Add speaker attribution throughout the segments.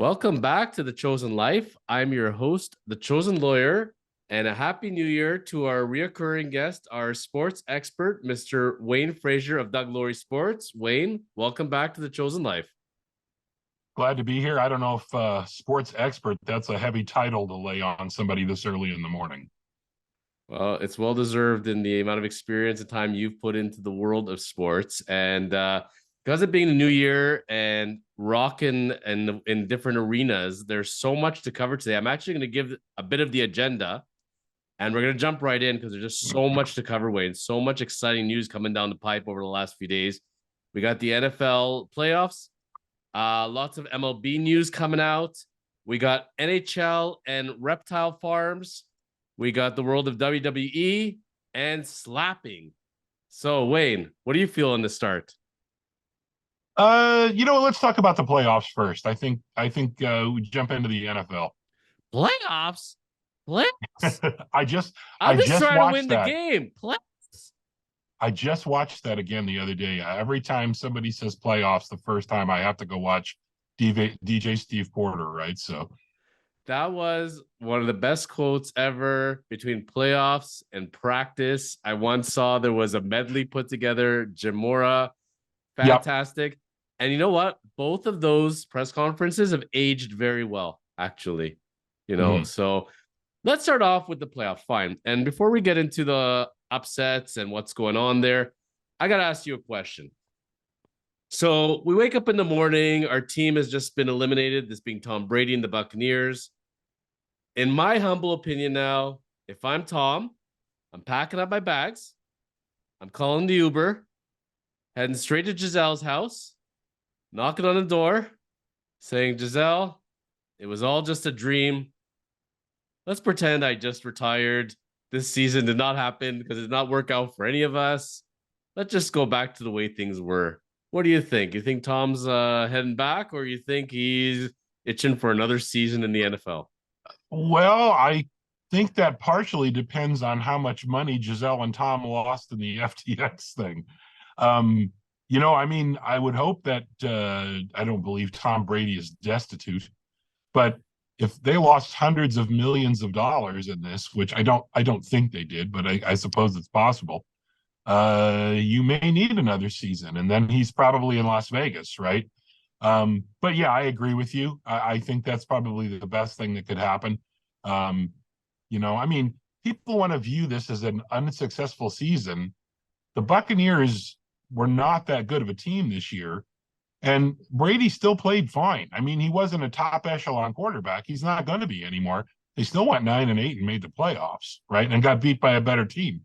Speaker 1: Welcome back to The Chosen Life. I'm your host, The Chosen Lawyer, and a happy new year to our reoccurring guest, our sports expert, Mr. Wayne Frazier of Doug Laurie Sports. Wayne, welcome back to The Chosen Life.
Speaker 2: Glad to be here. I don't know if sports expert, that's a heavy title to lay on somebody this early in the morning.
Speaker 1: Well, it's well-deserved in the amount of experience and time you've put into the world of sports. And because it being the new year and rocking and in different arenas, there's so much to cover today. I'm actually going to give a bit of the agenda, and we're going to jump right in because there's just so much to cover, Wayne. So much exciting news coming down the pipe over the last few days. We got the NFL playoffs, lots of MLB news coming out. We got NHL and Reptile Farms. We got the world of WWE and slapping. So, Wayne, what do you feel in the start?
Speaker 2: Let's talk about the playoffs first. I think we jump into the NFL.
Speaker 1: Playoffs? Playoffs?
Speaker 2: I just
Speaker 1: trying to win
Speaker 2: that.
Speaker 1: the game. Playoffs?
Speaker 2: I just watched that again the other day. Every time somebody says playoffs, the first time I have to go watch DJ Steve Porter, right? So
Speaker 1: that was one of the best quotes ever between playoffs and practice. I once saw there was a medley put together. Jamora, fantastic. Yep. And you know what? Both of those press conferences have aged very well, actually. So let's start off with the playoff. Fine. And before we get into the upsets and what's going on there, I got to ask you a question. So we wake up in the morning, our team has just been eliminated, this being Tom Brady and the Buccaneers. In my humble opinion now, if I'm Tom, I'm packing up my bags, I'm calling the Uber, heading straight to Gisele's house, knocking on the door, saying, Gisele, it was all just a dream. Let's pretend I just retired. This season did not happen because it did not work out for any of us. Let's just go back to the way things were. What do you think? You think Tom's heading back, or you think he's itching for another season in the NFL?
Speaker 2: Well, I think that partially depends on how much money Gisele and Tom lost in the FTX thing. I would hope that I don't believe Tom Brady is destitute, but if they lost hundreds of millions of dollars in this, which I don't think they did, but I suppose it's possible. You may need another season, and then he's probably in Las Vegas, right? But yeah, I agree with you. I think that's probably the best thing that could happen. People want to view this as an unsuccessful season. The Buccaneers were not that good of a team this year, and Brady still played fine. I mean, he wasn't a top echelon quarterback. He's not going to be anymore. They still went 9-8 and made the playoffs, right? And got beat by a better team.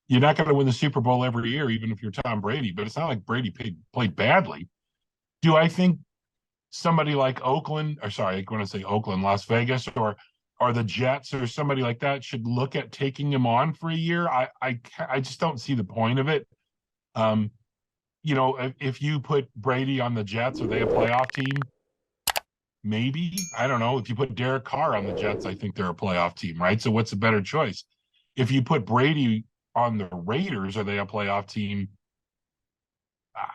Speaker 2: You're not going to win the Super Bowl every year, even if you're Tom Brady, but it's not like Brady played badly. Do I think somebody like Las Vegas, or the Jets or somebody like that should look at taking him on for a year? I just don't see the point of it. If you put Brady on the Jets, are they a playoff team? Maybe. I don't know. If you put Derek Carr on the Jets, I think they're a playoff team, right? So what's a better choice? If you put Brady on the Raiders, are they a playoff team?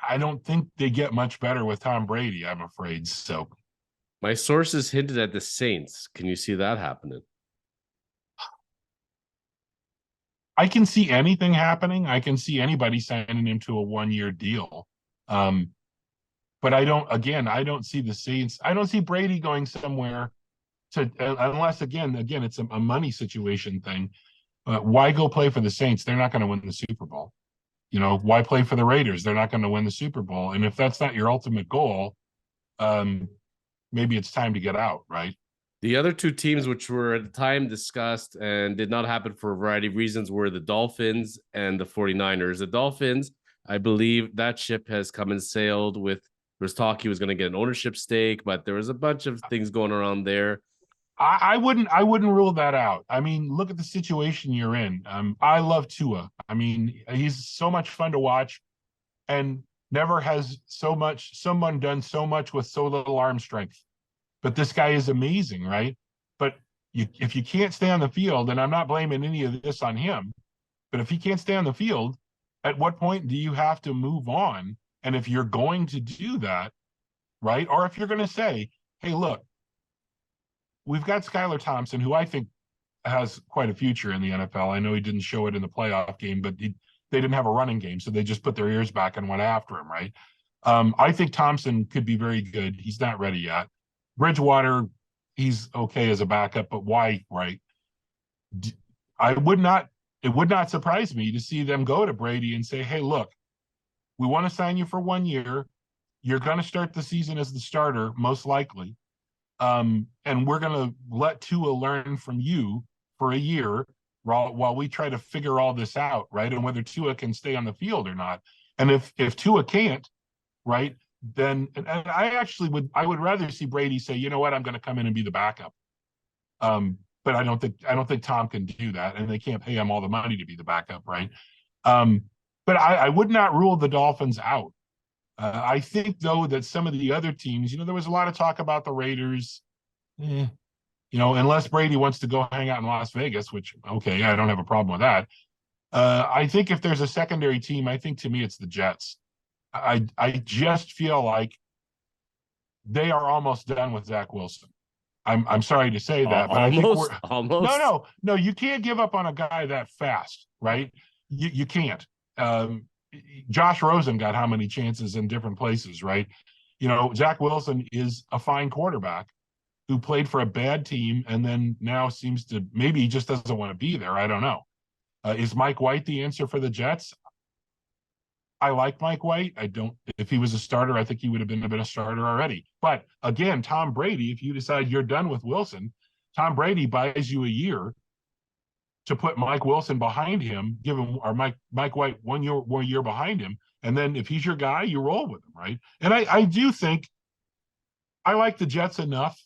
Speaker 2: I don't think they get much better with Tom Brady, I'm afraid. So
Speaker 1: my sources hinted at the Saints. Can you see that happening?
Speaker 2: I can see anything happening. I can see anybody signing him to a 1-year deal. But I don't see the Saints. I don't see Brady going somewhere unless again, it's a money situation thing. Why go play for the Saints? They're not going to win the Super Bowl. Why play for the Raiders? They're not going to win the Super Bowl. And if that's not your ultimate goal, maybe it's time to get out, right?
Speaker 1: The other two teams, which were at the time discussed and did not happen for a variety of reasons, were the Dolphins and the 49ers. The Dolphins, I believe that ship has come and sailed with, there was talk he was going to get an ownership stake, but there was a bunch of things going around there.
Speaker 2: I wouldn't rule that out. I mean, look at the situation you're in. I love Tua. I mean, he's so much fun to watch, and never has someone done so much with so little arm strength. But this guy is amazing, right? But if you can't stay on the field, and I'm not blaming any of this on him, but if he can't stay on the field, at what point do you have to move on? And if you're going to do that, right? Or if you're going to say, hey, look, we've got Skylar Thompson, who I think has quite a future in the NFL. I know he didn't show it in the playoff game, but they didn't have a running game, so they just put their ears back and went after him, right? I think Thompson could be very good. He's not ready yet. Bridgewater, he's okay as a backup, but why, right? I would not, it would not surprise me to see them go to Brady and say, hey, look, we want to sign you for 1 year. You're going to start the season as the starter, most likely. And we're going to let Tua learn from you for a year while we try to figure all this out, right? And whether Tua can stay on the field or not. And if Tua can't, right, then and I would rather see Brady say, you know what, I'm going to come in and be the backup. But I don't think Tom can do that, and they can't pay him all the money to be the backup, right? But I would not rule the Dolphins out. I think, though, that some of the other teams, there was a lot of talk about the Raiders. Unless Brady wants to go hang out in Las Vegas, which, okay, I don't have a problem with that. I think if there's a secondary team, I think to me it's the Jets. I just feel like they are almost done with Zach Wilson. I'm sorry to say that, but I think we're
Speaker 1: almost.
Speaker 2: No, you can't give up on a guy that fast, right? You can't. Josh Rosen got how many chances in different places, right? Zach Wilson is a fine quarterback who played for a bad team and then now seems to, maybe he just doesn't want to be there. I don't know. Is Mike White the answer for the Jets? I like Mike White. If he was a starter, I think he would have been a starter already. But again, Tom Brady, if you decide you're done with Wilson, Tom Brady buys you a year to put Mike Wilson behind him, give him, or Mike White 1 year behind him. And then if he's your guy, you roll with him, right? And I do think I like the Jets enough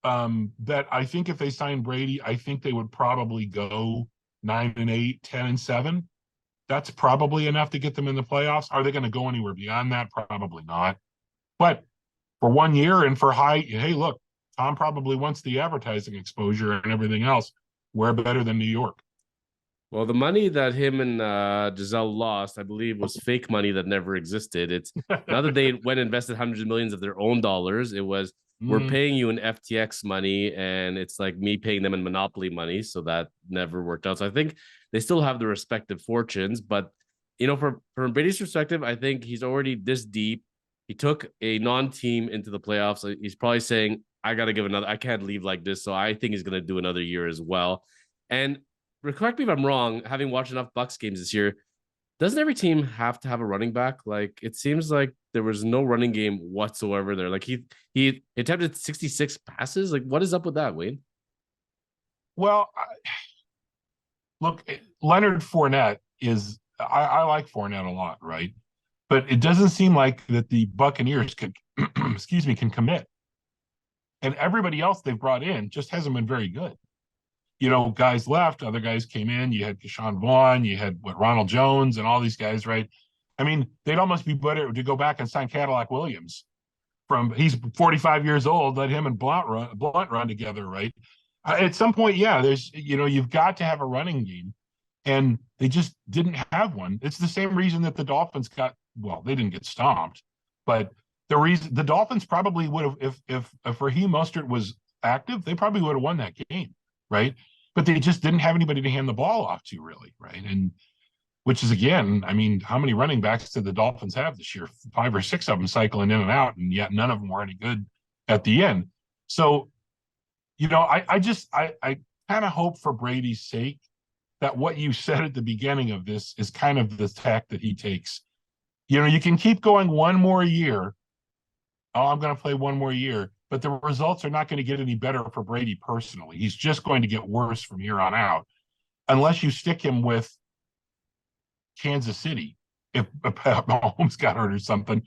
Speaker 2: that I think if they sign Brady, I think they would probably go 9-8, 10-7. That's probably enough to get them in the playoffs. Are they going to go anywhere beyond that? Probably not. But for 1 year and for hey, look, Tom probably wants the advertising exposure and everything else. We're better than New York.
Speaker 1: Well, the money that him and Giselle lost, I believe, was fake money that never existed. It's not that they went and invested hundreds of millions of their own dollars. It was, we're paying you in FTX money, and it's like me paying them in Monopoly money. So that never worked out. So I think they still have the respective fortunes. But, from Brady's perspective, I think he's already this deep. He took a non-team into the playoffs. So he's probably saying, I got to give another. I can't leave like this. So I think he's going to do another year as well. And correct me if I'm wrong, having watched enough Bucs games this year, doesn't every team have to have a running back? Like, it seems like there was no running game whatsoever there. Like, he attempted 66 passes. Like, what is up with that, Wayne?
Speaker 2: Well, look, Leonard Fournette is, I like Fournette a lot, right? But it doesn't seem like that the Buccaneers can, can commit. And everybody else they've brought in just hasn't been very good. Guys left, other guys came in. You had Keyshawn Vaughn, you had Ronald Jones, and all these guys, right? I mean, they'd almost be better to go back and sign Cadillac Williams. He's 45 years old. Let him and Blunt run together, right? At some point, yeah, there's you've got to have a running game, and they just didn't have one. It's the same reason that the Dolphins they didn't get stomped, but the reason the Dolphins probably would have, if Raheem Mostert was active, they probably would have won that game, right? But they just didn't have anybody to hand the ball off to, really, right? And which is, again, I mean, how many running backs did the Dolphins have this year? 5 or 6 of them cycling in and out, and yet none of them were any good at the end. So, I kind of hope for Brady's sake that what you said at the beginning of this is kind of the tack that he takes. You can keep going one more year. Oh, I'm going to play one more year. But the results are not going to get any better for Brady personally. He's just going to get worse from here on out, unless you stick him with Kansas City. If Mahomes got hurt or something,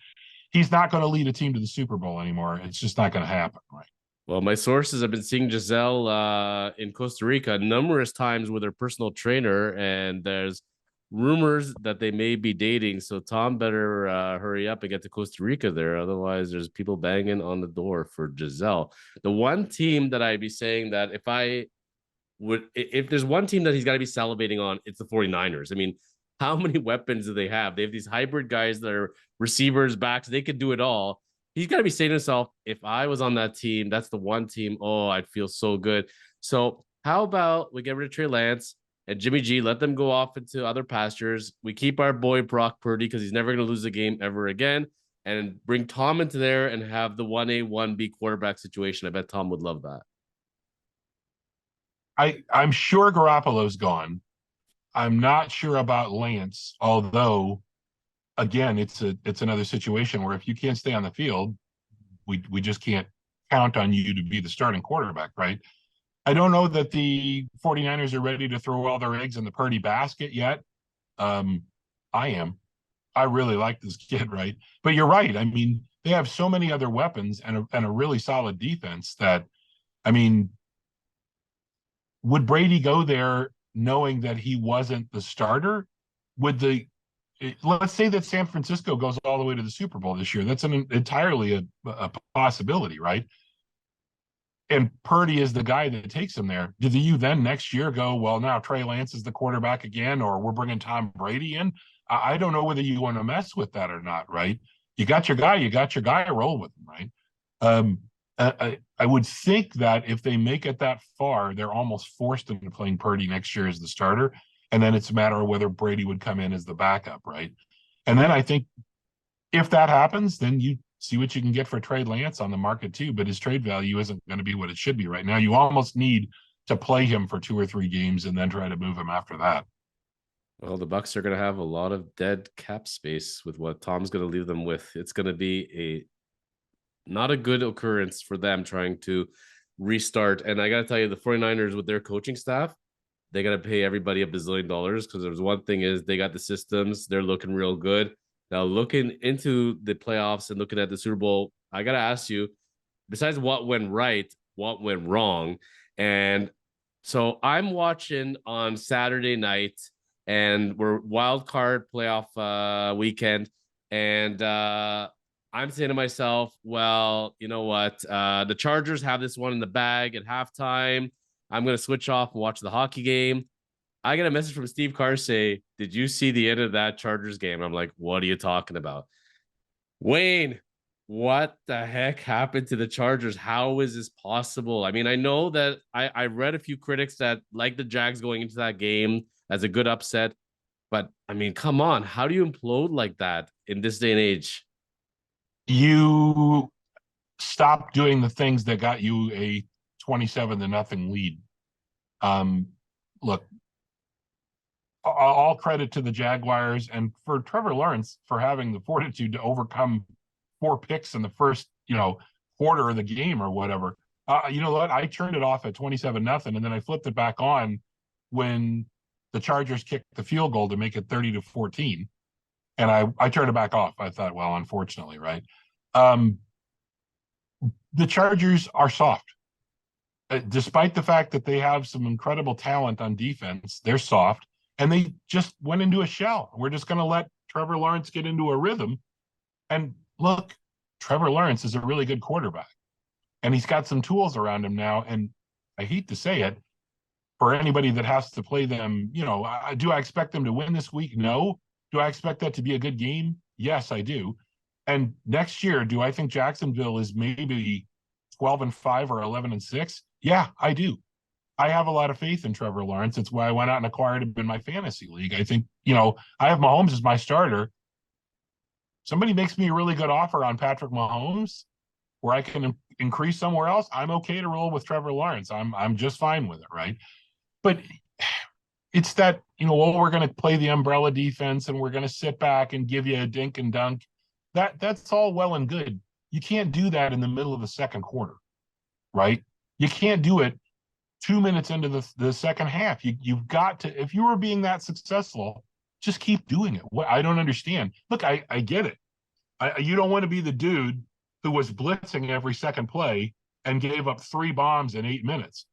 Speaker 2: he's not going to lead a team to the Super Bowl anymore. It's just not going to happen, right?
Speaker 1: Well, my sources have been seeing Giselle in Costa Rica numerous times with her personal trainer, and there's rumors that they may be dating. So Tom better hurry up and get to Costa Rica there. Otherwise, there's people banging on the door for Giselle. The one team that I'd be saying that if there's one team that he's got to be salivating on, it's the 49ers. I mean, how many weapons do they have? They have these hybrid guys that are receivers, backs. They could do it all. he's got to be saying to himself, if I was on that team, that's the one team. Oh, I'd feel so good. So how about we get rid of Trey Lance and Jimmy G, let them go off into other pastures. We keep our boy Brock Purdy because he's never going to lose a game ever again, and bring Tom into there and have the 1A, 1B quarterback situation. I bet Tom would love that.
Speaker 2: I'm sure Garoppolo's gone. I'm not sure about Lance, although again, it's another situation where if you can't stay on the field, we just can't count on you to be the starting quarterback, right? I don't know that the 49ers are ready to throw all their eggs in the Purdy basket yet. I am. I really like this kid, right? But you're right. I mean, they have so many other weapons and a really solid defense that, I mean, would Brady go there knowing that he wasn't the starter? Let's say that San Francisco goes all the way to the Super Bowl this year. That's entirely a possibility, right? And Purdy is the guy that takes him there. Do you then next year go, well, now Trey Lance is the quarterback again, or we're bringing Tom Brady in? I don't know whether you want to mess with that or not, right? You got your guy, roll with him, right? I would think that if they make it that far, they're almost forced into playing Purdy next year as the starter. And then it's a matter of whether Brady would come in as the backup, right? And then I think if that happens, then you see what you can get for Trey Lance on the market too. But his trade value isn't going to be what it should be right now. You almost need to play him for 2 or 3 games and then try to move him after that.
Speaker 1: Well, the Bucks are going to have a lot of dead cap space with what Tom's going to leave them with. It's going to be not a good occurrence for them trying to restart. And I got to tell you, the 49ers with their coaching staff, they got to pay everybody $1 bazillion because there's one thing is they got the systems. They're looking real good. Now, looking into the playoffs and looking at the Super Bowl, I got to ask you, besides what went right, what went wrong? And so I'm watching on Saturday night, and we're wild card playoff weekend. And I'm saying to myself, well, you know what? The Chargers have this one in the bag at halftime. I'm going to switch off and watch the hockey game. I get a message from Steve Carr say, did you see the end of that Chargers game? I'm like, what are you talking about? Wayne, what the heck happened to the Chargers? How is this possible? I mean, I know that I read a few critics that like the Jags going into that game as a good upset, but I mean, come on. How do you implode like that in this day and age?
Speaker 2: You stop doing the things that got you a 27-0 lead. Look, all credit to the Jaguars and for Trevor Lawrence for having the fortitude to overcome 4 picks in the first, quarter of the game or whatever. You know what? I turned it off at 27-0, and then I flipped it back on when the Chargers kicked the field goal to make it 30-14. And I turned it back off. I thought, well, unfortunately, right? The Chargers are soft. Despite the fact that they have some incredible talent on defense, they're soft, and they just went into a shell. We're just going to let Trevor Lawrence get into a rhythm. And look, Trevor Lawrence is a really good quarterback, and he's got some tools around him now. And I hate to say it, for anybody that has to play them, do I expect them to win this week? No. Do I expect that to be a good game? Yes, I do. And next year, do I think Jacksonville is maybe 12-5 or 11-6? Yeah, I do. I have a lot of faith in Trevor Lawrence. It's why I went out and acquired him in my fantasy league. I think, I have Mahomes as my starter. Somebody makes me a really good offer on Patrick Mahomes where I can increase somewhere else. I'm okay to roll with Trevor Lawrence. I'm just fine with it, right? But it's that, we're going to play the umbrella defense and we're going to sit back and give you a dink and dunk. That's all well and good. You can't do that in the middle of the second quarter, right? You can't do it 2 minutes into the second half. You've got to, if you were being that successful, just keep doing it. What I don't understand. Look, I get it. You don't want to be the dude who was blitzing every second play and gave up 3 bombs in 8 minutes.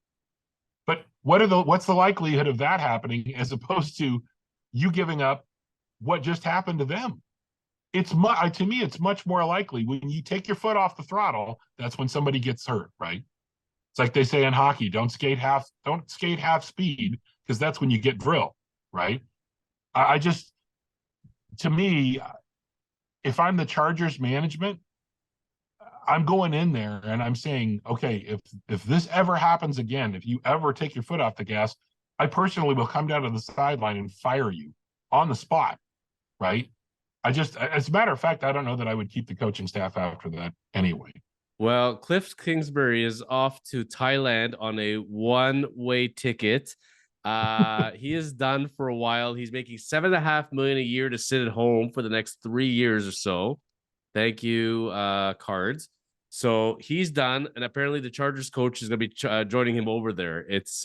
Speaker 2: But what's the likelihood of that happening as opposed to you giving up what just happened to them? To me, it's much more likely when you take your foot off the throttle, that's when somebody gets hurt, right? It's like they say in hockey, don't skate half speed, because that's when you get drilled, right? To me, if I'm the Chargers management, I'm going in there and I'm saying, okay, if this ever happens again, if you ever take your foot off the gas, I personally will come down to the sideline and fire you on the spot, right? As a matter of fact, I don't know that I would keep the coaching staff after that anyway.
Speaker 1: Well, Cliff Kingsbury is off to Thailand on a one-way ticket. He is done for a while. He's making $7.5 million a year to sit at home for the next 3 years or so. Thank you, cards. So he's done, and apparently the Chargers coach is going to be joining him over there. It's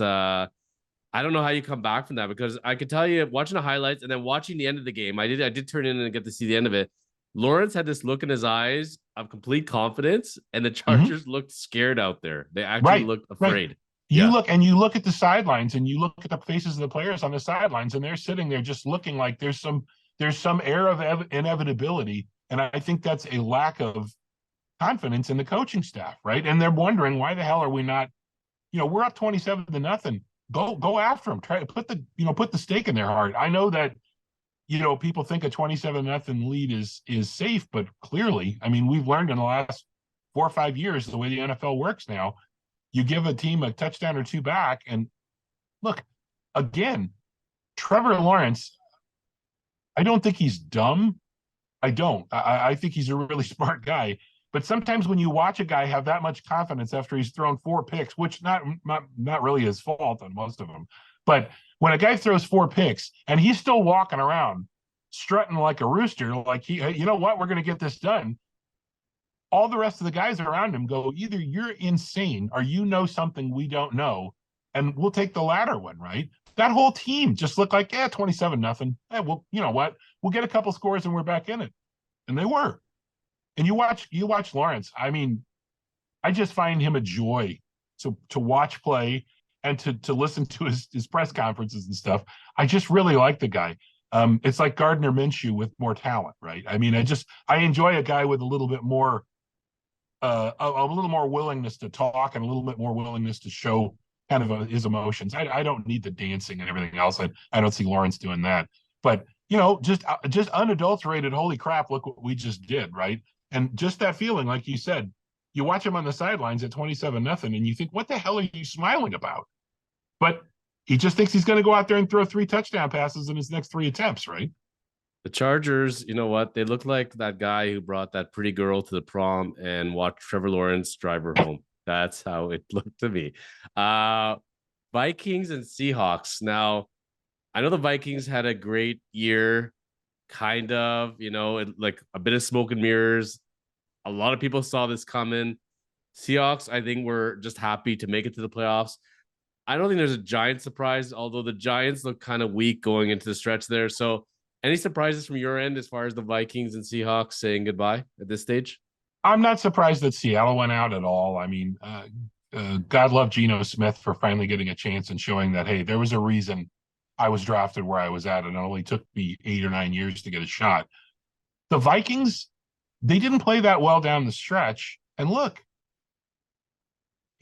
Speaker 1: I don't know how you come back from that, because I could tell you, watching the highlights and then watching the end of the game, I did turn in and get to see the end of it. Lawrence had this look in his eyes of complete confidence, and the Chargers looked scared out there. They actually
Speaker 2: Right,
Speaker 1: looked
Speaker 2: right.
Speaker 1: afraid.
Speaker 2: You look at the sidelines and you look at the faces of the players on the sidelines, and they're sitting there just looking like there's some air of inevitability. And I think that's a lack of confidence in the coaching staff, right? And they're wondering, why the hell are we not, we're up 27-0. Go after them. Try to put the stake in their heart. I know that, people think a 27-0 lead is safe, but clearly, I mean, we've learned in the last 4 or 5 years the way the NFL works now. You give a team a touchdown or two back, and look, again, Trevor Lawrence, I don't think he's dumb. I don't. I think he's a really smart guy. But sometimes when you watch a guy have that much confidence after he's thrown 4 picks, which not really his fault on most of them, but when a guy throws 4 picks and he's still walking around strutting like a rooster, like you know what, we're going to get this done. All the rest of the guys around him go, either you're insane or you know something we don't know, and we'll take the latter one, right? That whole team just looked like, 27-0. Well, you know what? We'll get a couple scores and we're back in it. And they were. And you watch Lawrence. I mean, I just find him a joy to watch play and to listen to his press conferences and stuff. I just really like the guy. It's like Gardner Minshew with more talent, right? I mean, I enjoy a guy with a little bit more a little more willingness to talk and a little bit more willingness to show kind of his emotions. I don't need the dancing and everything else. I don't see Lawrence doing that. But just unadulterated, holy crap, look what we just did, right? And just that feeling, like you said, you watch him on the sidelines at 27-0, and you think, what the hell are you smiling about? But he just thinks he's going to go out there and throw 3 touchdown passes in his next 3 attempts, right?
Speaker 1: The Chargers, you know what? They look like that guy who brought that pretty girl to the prom and watched Trevor Lawrence drive her home. That's how it looked to me. Vikings and Seahawks. Now, I know the Vikings had a great year, kind of, like a bit of smoke and mirrors. A lot of people saw this coming. Seahawks, I think, were just happy to make it to the playoffs. I don't think there's a giant surprise, although the Giants look kind of weak going into the stretch there. So, any surprises from your end as far as the Vikings and Seahawks saying goodbye at this stage?
Speaker 2: I'm not surprised that Seattle went out at all. I mean, God love Geno Smith for finally getting a chance and showing that, hey, there was a reason I was drafted where I was at, and it only took me 8 or 9 years to get a shot. The Vikings, they didn't play that well down the stretch. And look,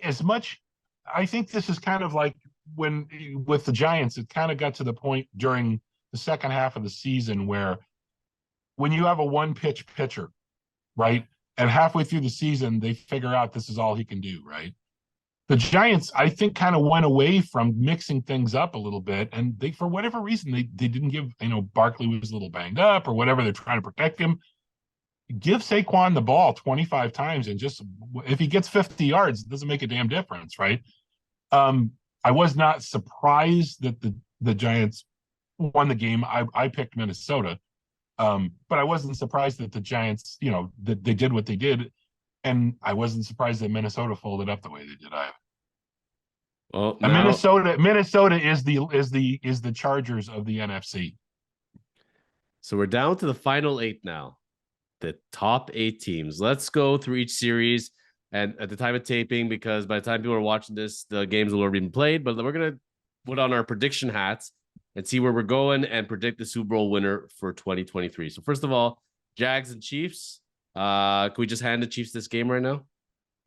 Speaker 2: I think this is kind of like when with the Giants, it kind of got to the point during the second half of the season where when you have a one-pitch pitcher, right, and halfway through the season, they figure out this is all he can do, right? The Giants, I think, kind of went away from mixing things up a little bit, and they, for whatever reason, they didn't give, Barkley was a little banged up or whatever. They're trying to protect him. Give Saquon the ball 25 times, and just if he gets 50 yards, it doesn't make a damn difference, right? I was not surprised that the Giants won the game. I picked Minnesota, but I wasn't surprised that the Giants, that they did what they did, and I wasn't surprised that Minnesota folded up the way they did either.
Speaker 1: Well,
Speaker 2: and
Speaker 1: now,
Speaker 2: Minnesota is the Chargers of the NFC.
Speaker 1: So we're down to the final 8 now, the top 8 teams. Let's go through each series. And at the time of taping, because by the time people are watching this, the games will already been played, but we're going to put on our prediction hats and see where we're going and predict the Super Bowl winner for 2023. So first of all, Jags and Chiefs. Can we just hand the Chiefs this game right now?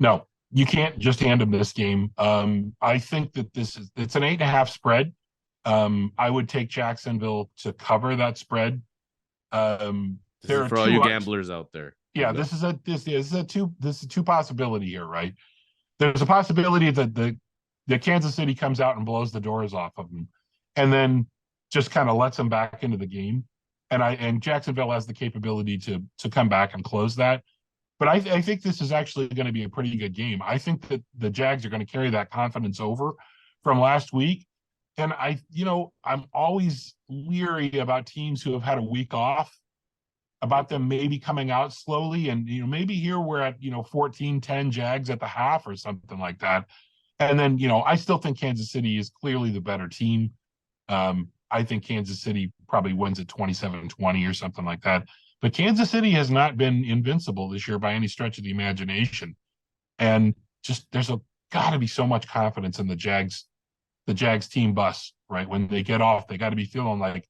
Speaker 2: No, you can't just hand them this game. I think that it's an 8.5 spread. I would take Jacksonville to cover that spread.
Speaker 1: This is for all you gamblers out there.
Speaker 2: Yeah, this is a two possibility here, right? There's a possibility that the Kansas City comes out and blows the doors off of them, and then just kind of lets them back into the game. And Jacksonville has the capability to come back and close that. But I think this is actually going to be a pretty good game. I think that the Jags are going to carry that confidence over from last week. And I'm always leery about teams who have had a week off, about them maybe coming out slowly. And, maybe here we're at, 14-10 Jags at the half or something like that. And then, I still think Kansas City is clearly the better team. I think Kansas City probably wins at 27-20 or something like that. But Kansas City has not been invincible this year by any stretch of the imagination. And just there's got to be so much confidence in the Jags team bus, right? When they get off, they got to be feeling like,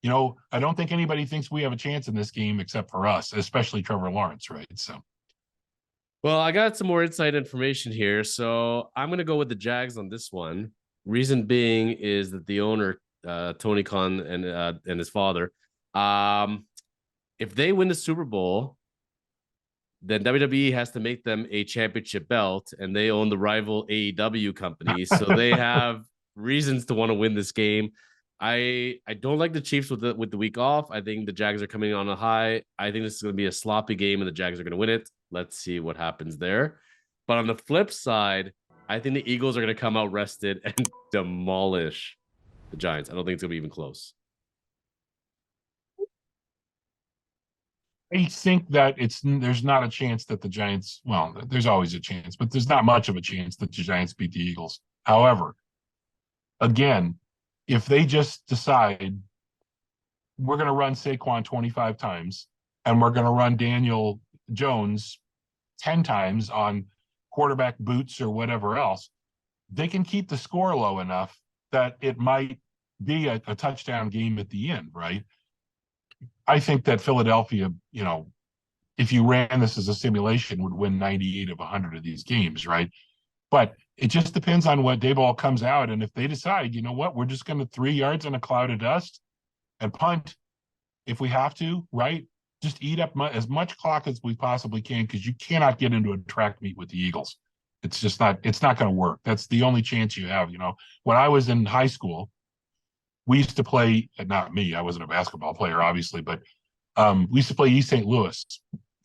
Speaker 2: I don't think anybody thinks we have a chance in this game except for us, especially Trevor Lawrence, right? So,
Speaker 1: well, I got some more inside information here, so I'm going to go with the Jags on this one. Reason being is that the owner, Tony Khan, and his father, if they win the Super Bowl, then WWE has to make them a championship belt, and they own the rival AEW company, so they have reasons to want to win this game. I don't like the Chiefs with the week off. I think the Jags are coming on a high. I think this is going to be a sloppy game, and the Jags are going to win it. Let's see what happens there. But on the flip side, I think the Eagles are going to come out rested and demolish the Giants. I don't think it's going to be even close.
Speaker 2: I think that there's not a chance that the Giants, well, there's always a chance, but there's not much of a chance that the Giants beat the Eagles. However, again, if they just decide we're going to run Saquon 25 times and we're going to run Daniel Jones 10 times on quarterback boots or whatever else, they can keep the score low enough that it might be a touchdown game at the end, right? I think that Philadelphia, if you ran this as a simulation, would win 98 of 100 of these games, right? But it just depends on what Dayball comes out. And if they decide, you know what, we're just going to 3 yards in a cloud of dust and punt if we have to, right? Just eat up as much clock as we possibly can, because you cannot get into a track meet with the Eagles. It's just not going to work. That's the only chance you have. When I was in high school, we used to play, not me, I wasn't a basketball player, obviously, but we used to play East St. Louis.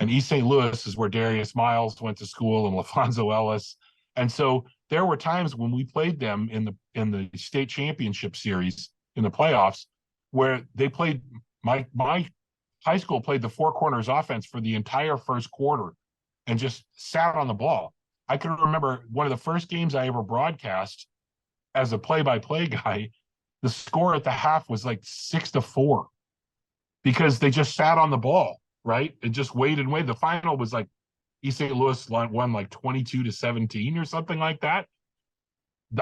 Speaker 2: And East St. Louis is where Darius Miles went to school and LaFonso Ellis. And so there were times when we played them in the state championship series in the playoffs where they played my high school played the four corners offense for the entire first quarter and just sat on the ball. I can remember one of the first games I ever broadcast as a play-by-play guy, the score at the half was like 6-4 because they just sat on the ball, right? It just waited and waited. The final was like East St. Louis won like 22-17 or something like that.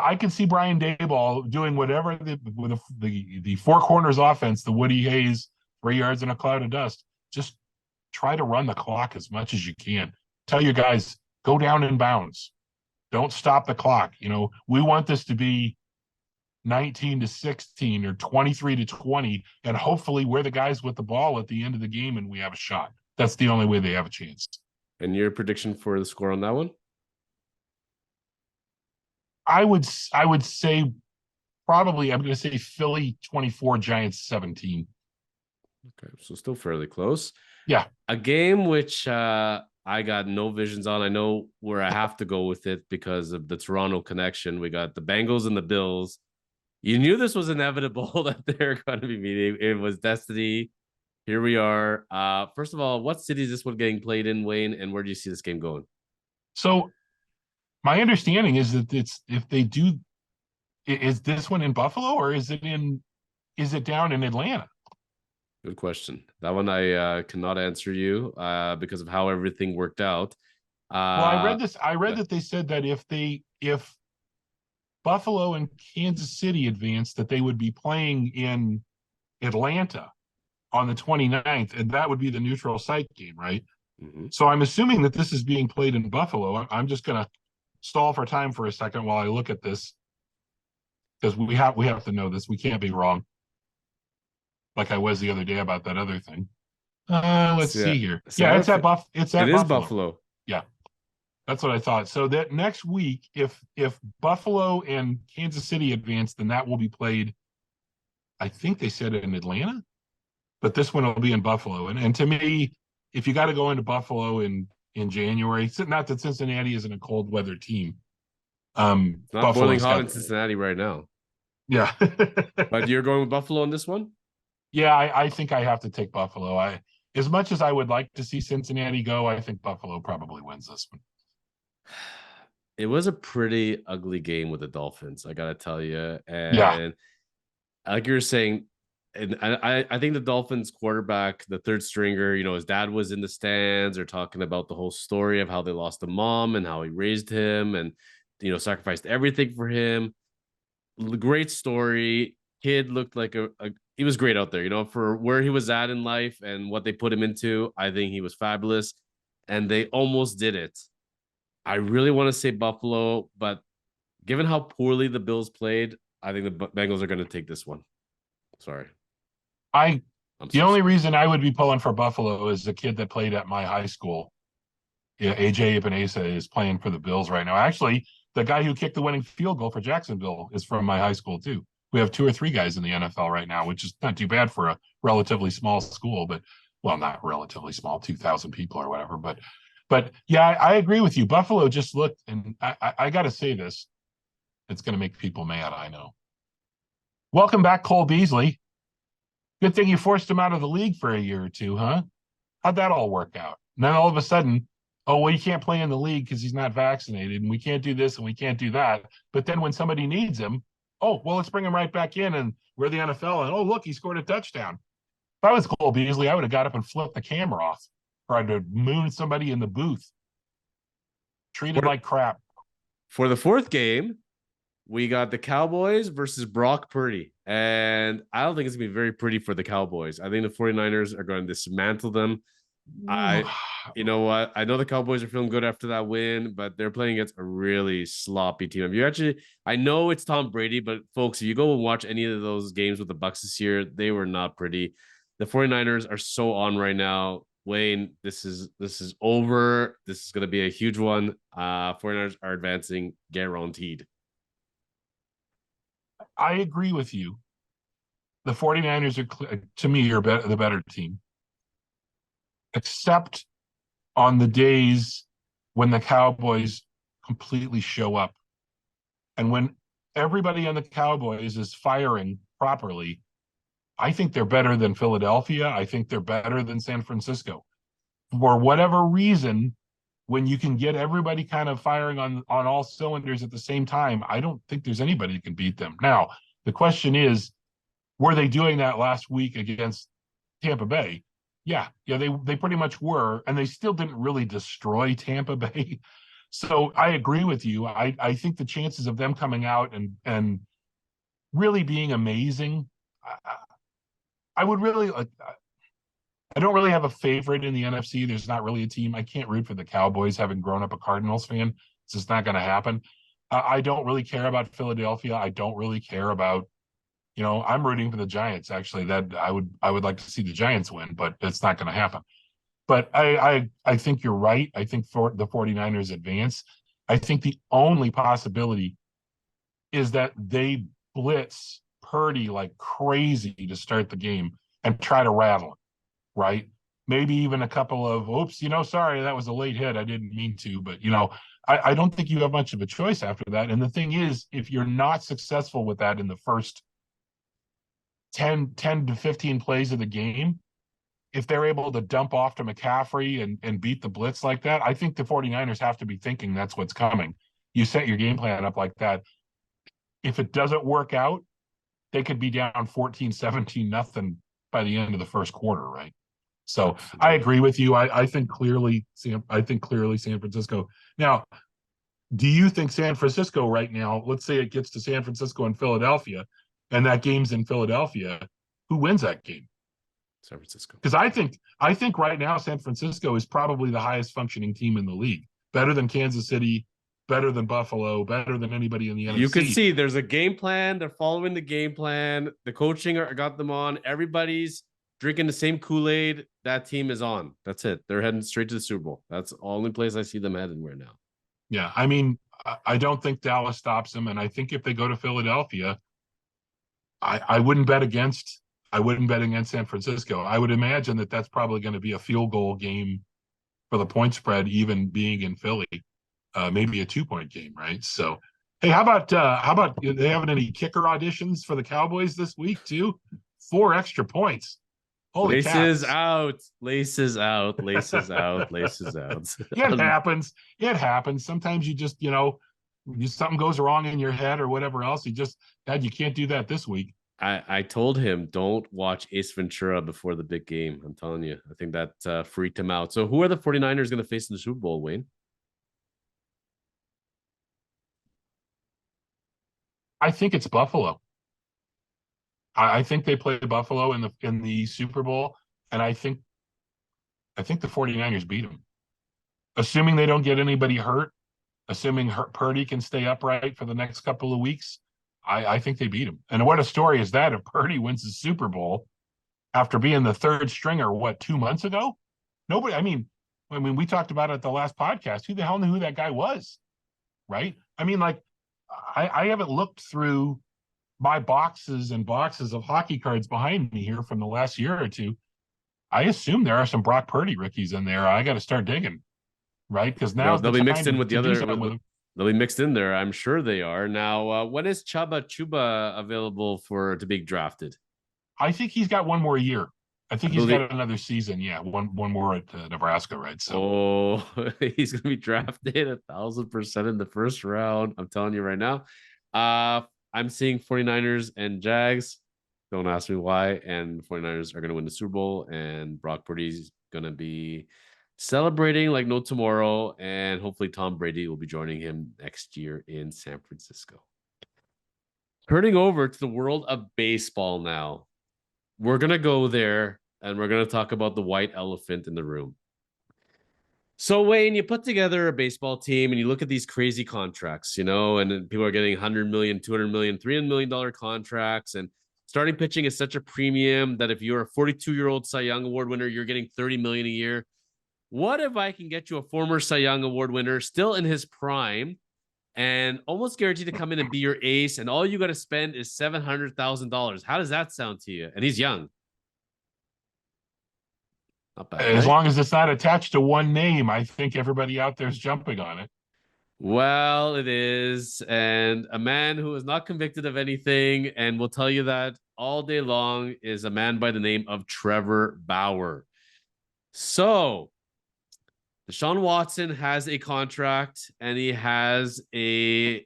Speaker 2: I can see Brian Daboll doing whatever the four corners offense, the Woody Hayes 3 yards in a cloud of dust. Just try to run the clock as much as you can. Tell your guys, go down in bounds. Don't stop the clock. We want this to be 19-16 or 23-20, and hopefully we're the guys with the ball at the end of the game and we have a shot. That's the only way they have a chance.
Speaker 1: And your prediction for the score on that one?
Speaker 2: I would say probably I'm going to say Philly 24, Giants 17.
Speaker 1: Okay, so still fairly close.
Speaker 2: Yeah.
Speaker 1: A game which I got no visions on. I know where I have to go with it because of the Toronto connection. We got the Bengals and the Bills. You knew this was inevitable that they're going to be meeting. It was destiny. Here we are. First of all, what city is this one getting played in, Wayne? And where do you see this game going?
Speaker 2: So my understanding is that is this one in Buffalo or is it down in Atlanta?
Speaker 1: Good question. That one I cannot answer you because of how everything worked out.
Speaker 2: Well, I read that they said that if Buffalo and Kansas City advanced, that they would be playing in Atlanta on the 29th, and that would be the neutral site game, right?
Speaker 1: Mm-hmm.
Speaker 2: So I'm assuming that this is being played in Buffalo. I'm just going to stall for time for a second while I look at this, because we have to know this. We can't be wrong, like I was the other day about that other thing. Let's see here. Yeah,
Speaker 1: Seattle.
Speaker 2: It's
Speaker 1: It
Speaker 2: at
Speaker 1: is
Speaker 2: Buffalo.
Speaker 1: Buffalo.
Speaker 2: Yeah, that's what I thought. So that next week, if Buffalo and Kansas City advance, then that will be played. I think they said in Atlanta, but this one will be in Buffalo. And to me, if you got to go into Buffalo in January, not that Cincinnati isn't a cold weather team.
Speaker 1: It's not boiling
Speaker 2: Buffalo's
Speaker 1: hot
Speaker 2: got
Speaker 1: in Cincinnati right now.
Speaker 2: yeah.
Speaker 1: But you're going with Buffalo on this one?
Speaker 2: Yeah, I think I have to take Buffalo. As much as I would like to see Cincinnati go, I think Buffalo probably wins this one.
Speaker 1: It was a pretty ugly game with the Dolphins, I gotta tell you.
Speaker 2: Yeah,
Speaker 1: And like you were saying, and I think the Dolphins quarterback, the third stringer, his dad was in the stands. They're talking about the whole story of how they lost a mom and how he raised him and sacrificed everything for him. Great story. Kid looked like he was great out there, for where he was at in life and what they put him into. I think he was fabulous, and they almost did it. I really want to say Buffalo, but given how poorly the Bills played, I think the Bengals are going to take this one. Sorry.
Speaker 2: I
Speaker 1: I'm
Speaker 2: the
Speaker 1: so
Speaker 2: only
Speaker 1: sorry.
Speaker 2: reason I would be pulling for Buffalo is the kid that played at my high school. Yeah, AJ Epinesa is playing for the Bills right now. Actually, the guy who kicked the winning field goal for Jacksonville is from my high school too. We have 2 or 3 guys in the NFL right now, which is not too bad for a relatively small school, but well, not relatively small, 2,000 people or whatever. But yeah, I agree with you. Buffalo just looked, and I got to say this. It's going to make people mad. I know. Welcome back, Cole Beasley. Good thing you forced him out of the league for a year or two, huh? How'd that all work out? And then all of a sudden, oh, well, he can't play in the league because he's not vaccinated, and we can't do this and we can't do that. But then when somebody needs him, oh, well, let's bring him right back in, and we're the NFL, and oh, look, he scored a touchdown. If I was Cole Beasley, I would have got up and flipped the camera off, tried to moon somebody in the booth, treated
Speaker 1: For,
Speaker 2: like crap.
Speaker 1: for the fourth game, we got the Cowboys versus Brock Purdy. And I don't think it's going to be very pretty for the Cowboys. I think the 49ers are going to dismantle them. You know what? I know the Cowboys are feeling good after that win, but they're playing against a really sloppy team. If you actually, I know it's Tom Brady, but folks, if you go and watch any of those games with the Bucks this year, they were not pretty. The 49ers are so on right now. Wayne, this is over. This is going to be a huge one. 49ers are advancing guaranteed.
Speaker 2: I agree with you. The 49ers are, to me, are the better team, except on the days when the Cowboys completely show up. And when everybody on the Cowboys is firing properly, I think they're better than Philadelphia. I think they're better than San Francisco. For whatever reason, when you can get everybody kind of firing on all cylinders at the same time, I don't think there's anybody that can beat them. Now, the question is, were they doing that last week against Tampa Bay? Yeah, they pretty much were, and they still didn't really destroy Tampa Bay. So I agree with you. I think the chances of them coming out and really being amazing, I would really I don't really have a favorite in the NFC. There's not really a team. I can't root for the Cowboys, having grown up a Cardinals fan. It's just not going to happen. I don't really care about Philadelphia. I don't really care about, I'm rooting for the Giants. Actually, that I would like to see the Giants win, but it's not going to happen. But I think you're right. I think for the 49ers advance. I think the only possibility is that they blitz Purdy like crazy to start the game and try to rattle him, right? Maybe even a couple of, oops, sorry, that was a late hit. I didn't mean to, but, I don't think you have much of a choice after that. And the thing is, if you're not successful with that in the first 10 to 15 plays of the game, if they're able to dump off to McCaffrey and beat the blitz like that, I think the 49ers have to be thinking that's what's coming. You set your game plan up like that. If it doesn't work out, they could be down 14-17 nothing by the end of the first quarter, right? So
Speaker 1: Absolutely.
Speaker 2: I agree with you. I think clearly San Francisco. Now, do you think San Francisco right now, let's say it gets to San Francisco and Philadelphia, and that game's in Philadelphia, who wins that game?
Speaker 1: San Francisco.
Speaker 2: Because I think right now San Francisco is probably the highest functioning team in the league. Better than Kansas City, better than Buffalo, better than anybody in the NFC.
Speaker 1: You can see there's a game plan. They're following the game plan. The coaching got them on. Everybody's drinking the same Kool-Aid, that team is on. That's it. They're heading straight to the Super Bowl. That's the only place I see them heading right now.
Speaker 2: Yeah, I mean, I don't think Dallas stops them, and I think if they go to Philadelphia, I wouldn't bet against. I wouldn't bet against San Francisco. I would imagine that that's probably going to be a field goal game for the point spread, even being in Philly. Maybe a 2-point game, right? So, hey, how about they having any kicker auditions for the Cowboys this week too? 4 extra points. Holy
Speaker 1: laces
Speaker 2: cats.
Speaker 1: out, laces out, laces out, laces out.
Speaker 2: It happens. It happens. Sometimes you just, something goes wrong in your head or whatever else. God, you can't do that this week.
Speaker 1: I told him don't watch Ace Ventura before the big game. I'm telling you, I think that freaked him out. So who are the 49ers going to face in the Super Bowl, Wayne?
Speaker 2: I think it's Buffalo. I think they play Buffalo in the Super Bowl, and I think the 49ers beat them. Assuming they don't get anybody hurt, assuming Purdy can stay upright for the next couple of weeks, I think they beat him. And what a story is that if Purdy wins the Super Bowl after being the third stringer, 2 months ago? Nobody, I mean, we talked about it at the last podcast. Who the hell knew who that guy was, right? I mean, like, I haven't looked through my boxes and boxes of hockey cards behind me here from the last year or two. I assume there are some Brock Purdy rookies in there. I got to start digging, right? Because now
Speaker 1: they'll be mixed in with the other. They'll be mixed in there. I'm sure they are. Now, when is Chuba available to be drafted?
Speaker 2: I think he's got one more year. I think he's got another season. Yeah, one more at Nebraska, right?
Speaker 1: So, he's going to be drafted 1,000% in the first round. I'm telling you right now. I'm seeing 49ers and Jags. Don't ask me why. And 49ers are going to win the Super Bowl, and Brock Purdy's going to be celebrating like no tomorrow. And hopefully Tom Brady will be joining him next year in San Francisco. Turning over to the world of baseball now. We're going to go there, and we're going to talk about the white elephant in the room. So, Wayne, you put together a baseball team and you look at these crazy contracts, and then people are getting $100 million, $200 million, $300 million contracts. And starting pitching is such a premium that if you're a 42-year-old Cy Young Award winner, you're getting $30 million a year. What if I can get you a former Cy Young Award winner still in his prime and almost guaranteed to come in and be your ace, and all you got to spend is $700,000? How does that sound to you? And he's young.
Speaker 2: Not bad, as long as it's not attached to one name, I think everybody out there is jumping on it.
Speaker 1: Well, it is. And a man who is not convicted of anything and will tell you that all day long is a man by the name of Trevor Bauer. So, Deshaun Watson has a contract and he has a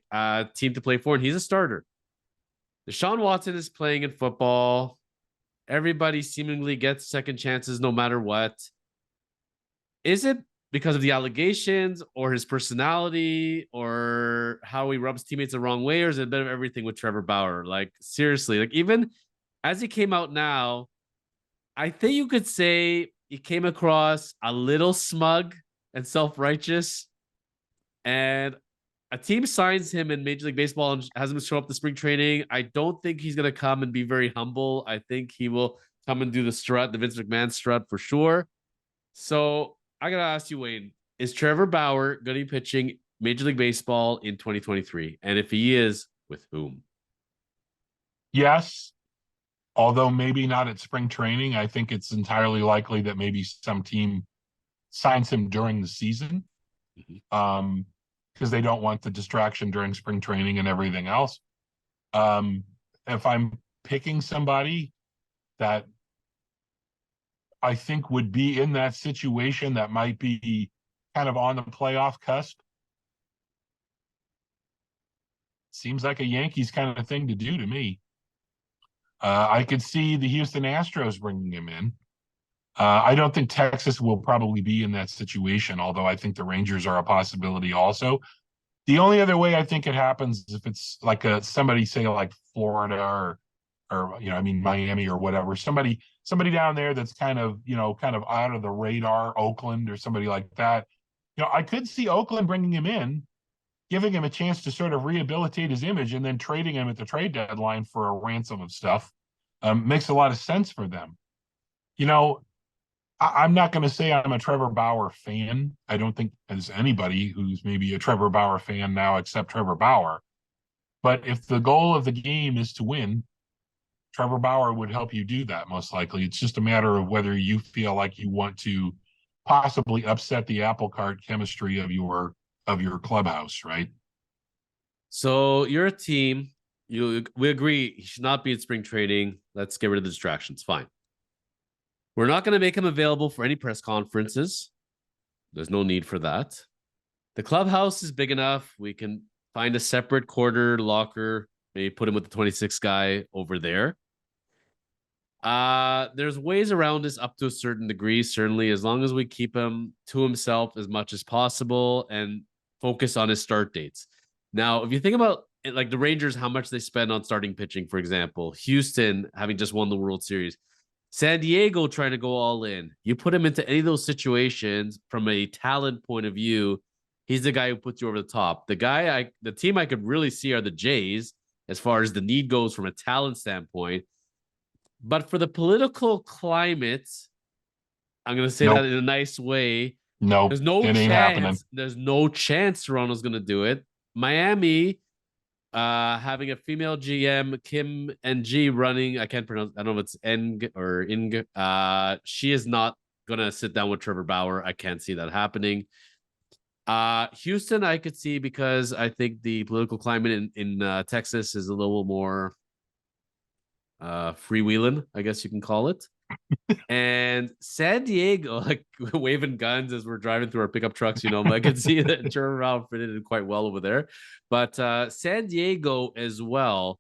Speaker 1: team to play for, and he's a starter. Deshaun Watson is playing in football. Everybody seemingly gets second chances no matter what. Is it because of the allegations or his personality or how he rubs teammates the wrong way, or is it a bit of everything with Trevor Bauer? Like, seriously, like, even as he came out now, I think you could say he came across a little smug and self-righteous, and a team signs him in Major League Baseball and has him show up to spring training. I don't think he's going to come and be very humble. I think he will come and do the strut, the Vince McMahon strut for sure. So I got to ask you, Wayne, is Trevor Bauer going to be pitching Major League Baseball in 2023? And if he is, with whom?
Speaker 2: Yes. Although maybe not at spring training. I think it's entirely likely that maybe some team signs him during the season. Mm-hmm. Because they don't want the distraction during spring training and everything else. If I'm picking somebody that I think would be in that situation that might be kind of on the playoff cusp, seems like a Yankees kind of thing to do to me. I could see the Houston Astros bringing him in. I don't think Texas will probably be in that situation, although I think the Rangers are a possibility also. The only other way I think it happens is if it's like somebody say like Florida or Miami or whatever, somebody down there that's kind of out of the radar, Oakland or somebody like that. I could see Oakland bringing him in, giving him a chance to sort of rehabilitate his image, and then trading him at the trade deadline for a ransom of stuff. Makes a lot of sense for them. You know, I'm not going to say I'm a Trevor Bauer fan. I don't think there's anybody who's maybe a Trevor Bauer fan now except Trevor Bauer. But if the goal of the game is to win, Trevor Bauer would help you do that most likely. It's just a matter of whether you feel like you want to possibly upset the apple cart chemistry of your clubhouse, right?
Speaker 1: So you're a team. We agree he should not be in spring training. Let's get rid of the distractions. Fine. We're not going to make him available for any press conferences. There's no need for that. The clubhouse is big enough. We can find a separate quarter locker, maybe put him with the 26 guy over there. There's ways around this up to a certain degree, certainly, as long as we keep him to himself as much as possible and focus on his start dates. Now, if you think about it, like the Rangers, how much they spend on starting pitching, for example, Houston having just won the World Series, San Diego trying to go all in. You put him into any of those situations from a talent point of view, he's the guy who puts you over the top. The team I could really see are the Jays as far as the need goes from a talent standpoint. But for the political climate, I'm going to say that
Speaker 2: Nope.
Speaker 1: in a nice way.
Speaker 2: Nope.
Speaker 1: There's no
Speaker 2: It ain't happening.
Speaker 1: chance. There's no chance Toronto's going to do it. Miami, having a female GM, Kim NG running. I can't pronounce. I don't know if it's Eng or Ing. She is not going to sit down with Trevor Bauer. I can't see that happening. Houston, I could see because I think the political climate in Texas is a little more freewheeling, I guess you can call it. And San Diego, like waving guns as we're driving through our pickup trucks, I can see that Trevor Bauer fitted in quite well over there. But San Diego as well,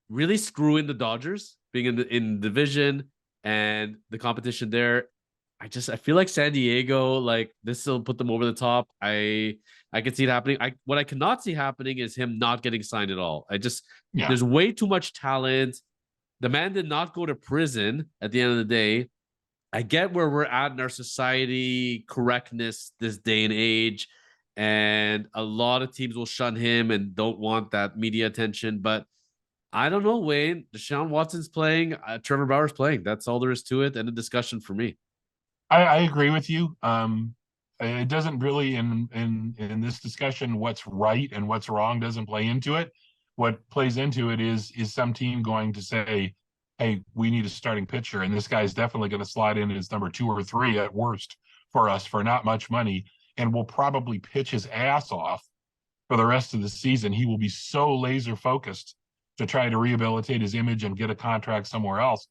Speaker 1: really screwing the Dodgers being in the division and the competition there. I feel like San Diego, like this will put them over the top. I can see it happening. What I cannot see happening is him not getting signed at all.
Speaker 2: Yeah.
Speaker 1: There's way too much talent. The man did not go to prison at the end of the day. I get where we're at in our society, correctness this day and age, and a lot of teams will shun him and don't want that media attention. But I don't know, Wayne. Deshaun Watson's playing, Trevor Bauer's playing. That's all there is to it, and a discussion for me.
Speaker 2: I agree with you. It doesn't really in this discussion what's right and what's wrong doesn't play into it. What plays into it is some team going to say, "Hey, we need a starting pitcher," and this guy's definitely going to slide in as number 2 or 3 at worst for us for not much money, and will probably pitch his ass off for the rest of the season. He will be so laser focused to try to rehabilitate his image and get a contract somewhere else.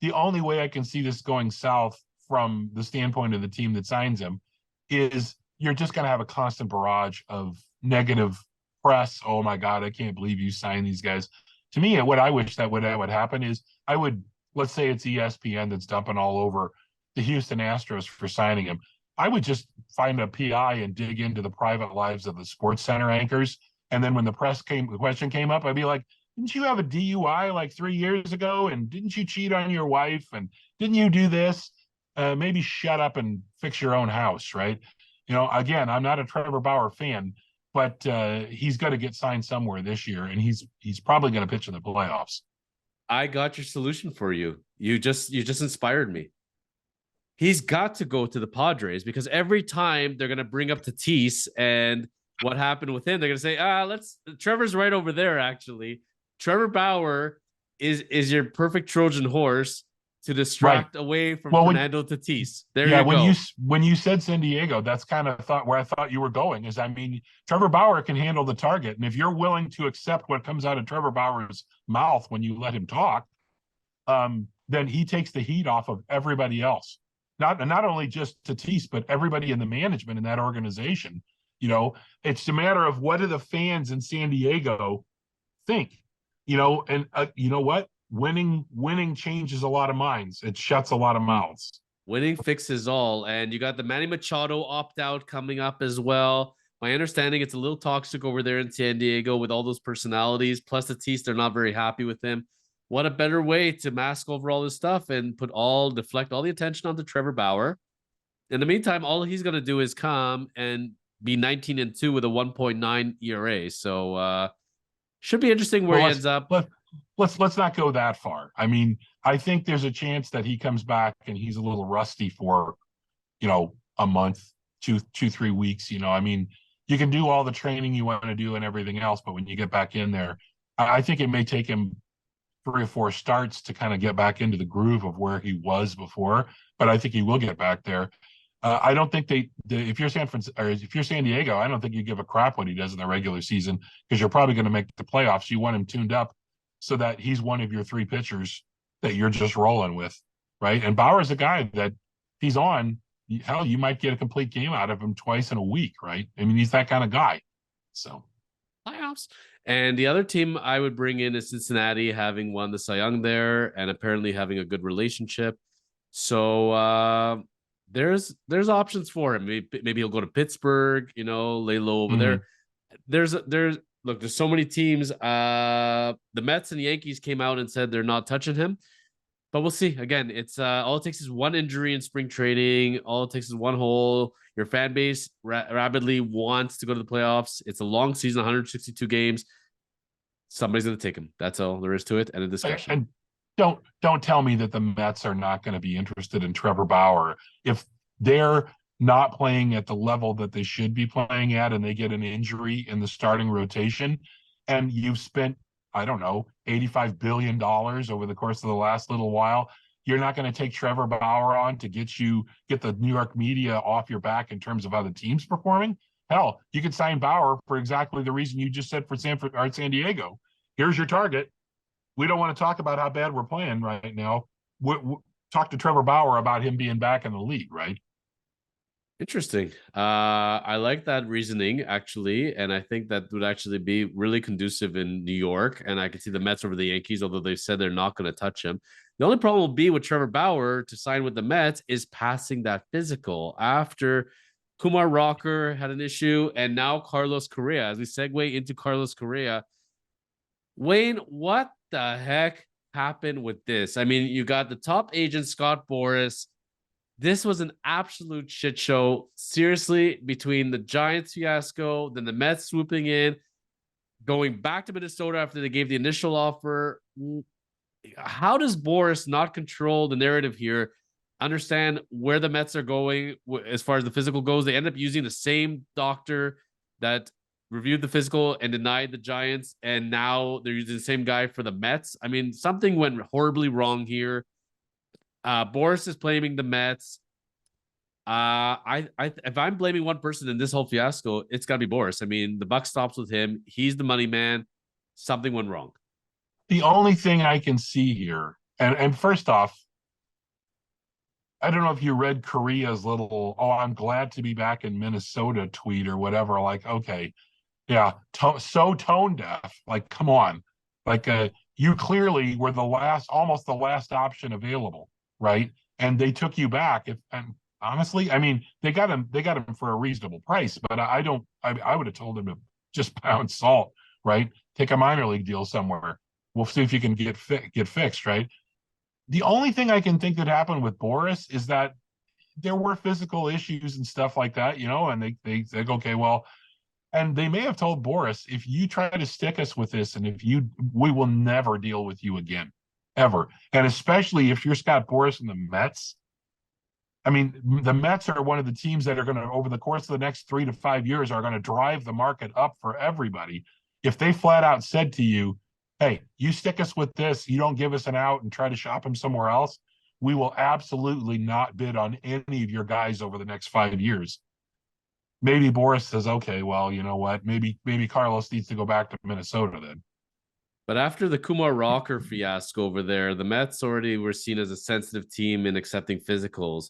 Speaker 2: The only way I can see this going south from the standpoint of the team that signs him is you're just going to have a constant barrage of negative press. Oh my God, I can't believe you signed these guys. To me, what I wish that would happen is let's say it's ESPN that's dumping all over the Houston Astros for signing him. I would just find a PI and dig into the private lives of the Sports Center anchors. And then when the question came up, I'd be like, didn't you have a DUI like 3 years ago? And didn't you cheat on your wife? And didn't you do this? Maybe shut up and fix your own house, right? Again, I'm not a Trevor Bauer fan, but he's got to get signed somewhere this year, and he's probably going to pitch in the playoffs.
Speaker 1: I got your solution for you. You just inspired me. He's got to go to the Padres because every time they're going to bring up Tatis and what happened with him, they're going to say, Trevor's right over there, actually. Trevor Bauer is your perfect Trojan horse to distract away from Fernando Tatis. There you go.
Speaker 2: When you said San Diego, that's kind of where I thought you were going. Trevor Bauer can handle the target, and if you're willing to accept what comes out of Trevor Bauer's mouth when you let him talk, then he takes the heat off of everybody else. Not only just Tatis, but everybody in the management in that organization. It's a matter of what do the fans in San Diego think. And you know what? Winning changes a lot of minds. It shuts a lot of mouths.
Speaker 1: Winning fixes all. And you got the Manny Machado opt-out coming up as well. My understanding, it's a little toxic over there in San Diego with all those personalities. Plus the Tatis, they're not very happy with him. What a better way to mask over all this stuff and deflect all the attention onto Trevor Bauer. In the meantime, all he's going to do is come and be 19-2 with a 1.9 ERA. So should be interesting where he ends up.
Speaker 2: Let's not go that far. I think there's a chance that he comes back and he's a little rusty for, a month, 3 weeks. I mean, you can do all the training you want to do and everything else, but when you get back in there, I think it may take him 3 or 4 starts to kind of get back into the groove of where he was before. But I think he will get back there. I don't think if you're San Francisco or if you're San Diego, I don't think you give a crap what he does in the regular season because you're probably going to make the playoffs. You want him tuned up so that he's one of your 3 pitchers that you're just rolling with, right? And Bauer's a guy that he's on. Hell, you might get a complete game out of him twice in a week, right? I mean, he's that kind of guy. So
Speaker 1: playoffs. And the other team I would bring in is Cincinnati, having won the Cy Young there and apparently having a good relationship. So there's options for him. Maybe he'll go to Pittsburgh, lay low over there. There's so many teams. The Mets and Yankees came out and said they're not touching him. But we'll see. Again, it's all it takes is one injury in spring training. All it takes is one hole. Your fan base rapidly wants to go to the playoffs. It's a long season, 162 games. Somebody's going to take him. That's all there is to it. And a discussion.
Speaker 2: And don't tell me that the Mets are not going to be interested in Trevor Bauer if they're not playing at the level that they should be playing at, and they get an injury in the starting rotation, and you've spent, I don't know, $85 billion over the course of the last little while. You're not going to take Trevor Bauer on to get the New York media off your back in terms of how the team's performing. Hell, you could sign Bauer for exactly the reason you just said for San Diego. Here's your target. We don't want to talk about how bad we're playing right now. Talk to Trevor Bauer about him being back in the league, right?
Speaker 1: Interesting. I like that reasoning, actually, and I think that would actually be really conducive in New York, and I can see the Mets over the Yankees, although they said they're not going to touch him. The only problem will be with Trevor Bauer to sign with the Mets is passing that physical after Kumar Rocker had an issue, and now Carlos Correa. As we segue into Carlos Correa, Wayne, what the heck happened with this? I mean, you got the top agent, Scott Boras. This was an absolute shit show. Seriously, between the Giants fiasco, then the Mets swooping in, going back to Minnesota after they gave the initial offer. How does Boras not control the narrative here? Understand where the Mets are going as far as the physical goes. They end up using the same doctor that reviewed the physical and denied the Giants, and now they're using the same guy for the Mets. I mean, something went horribly wrong here. Boras is blaming the Mets. If I'm blaming one person in this whole fiasco, it's got to be Boras. I mean, the buck stops with him. He's the money man. Something went wrong.
Speaker 2: The only thing I can see here, and first off, I don't know if you read Correa's little, I'm glad to be back in Minnesota tweet or whatever. Like, okay, yeah, so tone deaf. Like, come on. Like, you clearly were almost the last option available, right? And they took you back. And honestly, I mean, they got him for a reasonable price, but I would have told him to just pound salt, right? Take a minor league deal somewhere. We'll see if you can get fixed, right? The only thing I can think that happened with Boras is that there were physical issues and stuff like that, and they said, okay, well, and they may have told Boras, if you try to stick us with this, and we will never deal with you again, ever. And especially if you're Scott Boras and the Mets. I mean, the Mets are one of the teams that are going to, over the course of the next 3 to 5 years, are going to drive the market up for everybody. If they flat out said to you, hey, you stick us with this, you don't give us an out and try to shop him somewhere else, we will absolutely not bid on any of your guys over the next 5 years. Maybe Boras says, okay, well, you know what? Maybe Carlos needs to go back to Minnesota then.
Speaker 1: But after the Kumar Rocker fiasco over there, the Mets already were seen as a sensitive team in accepting physicals.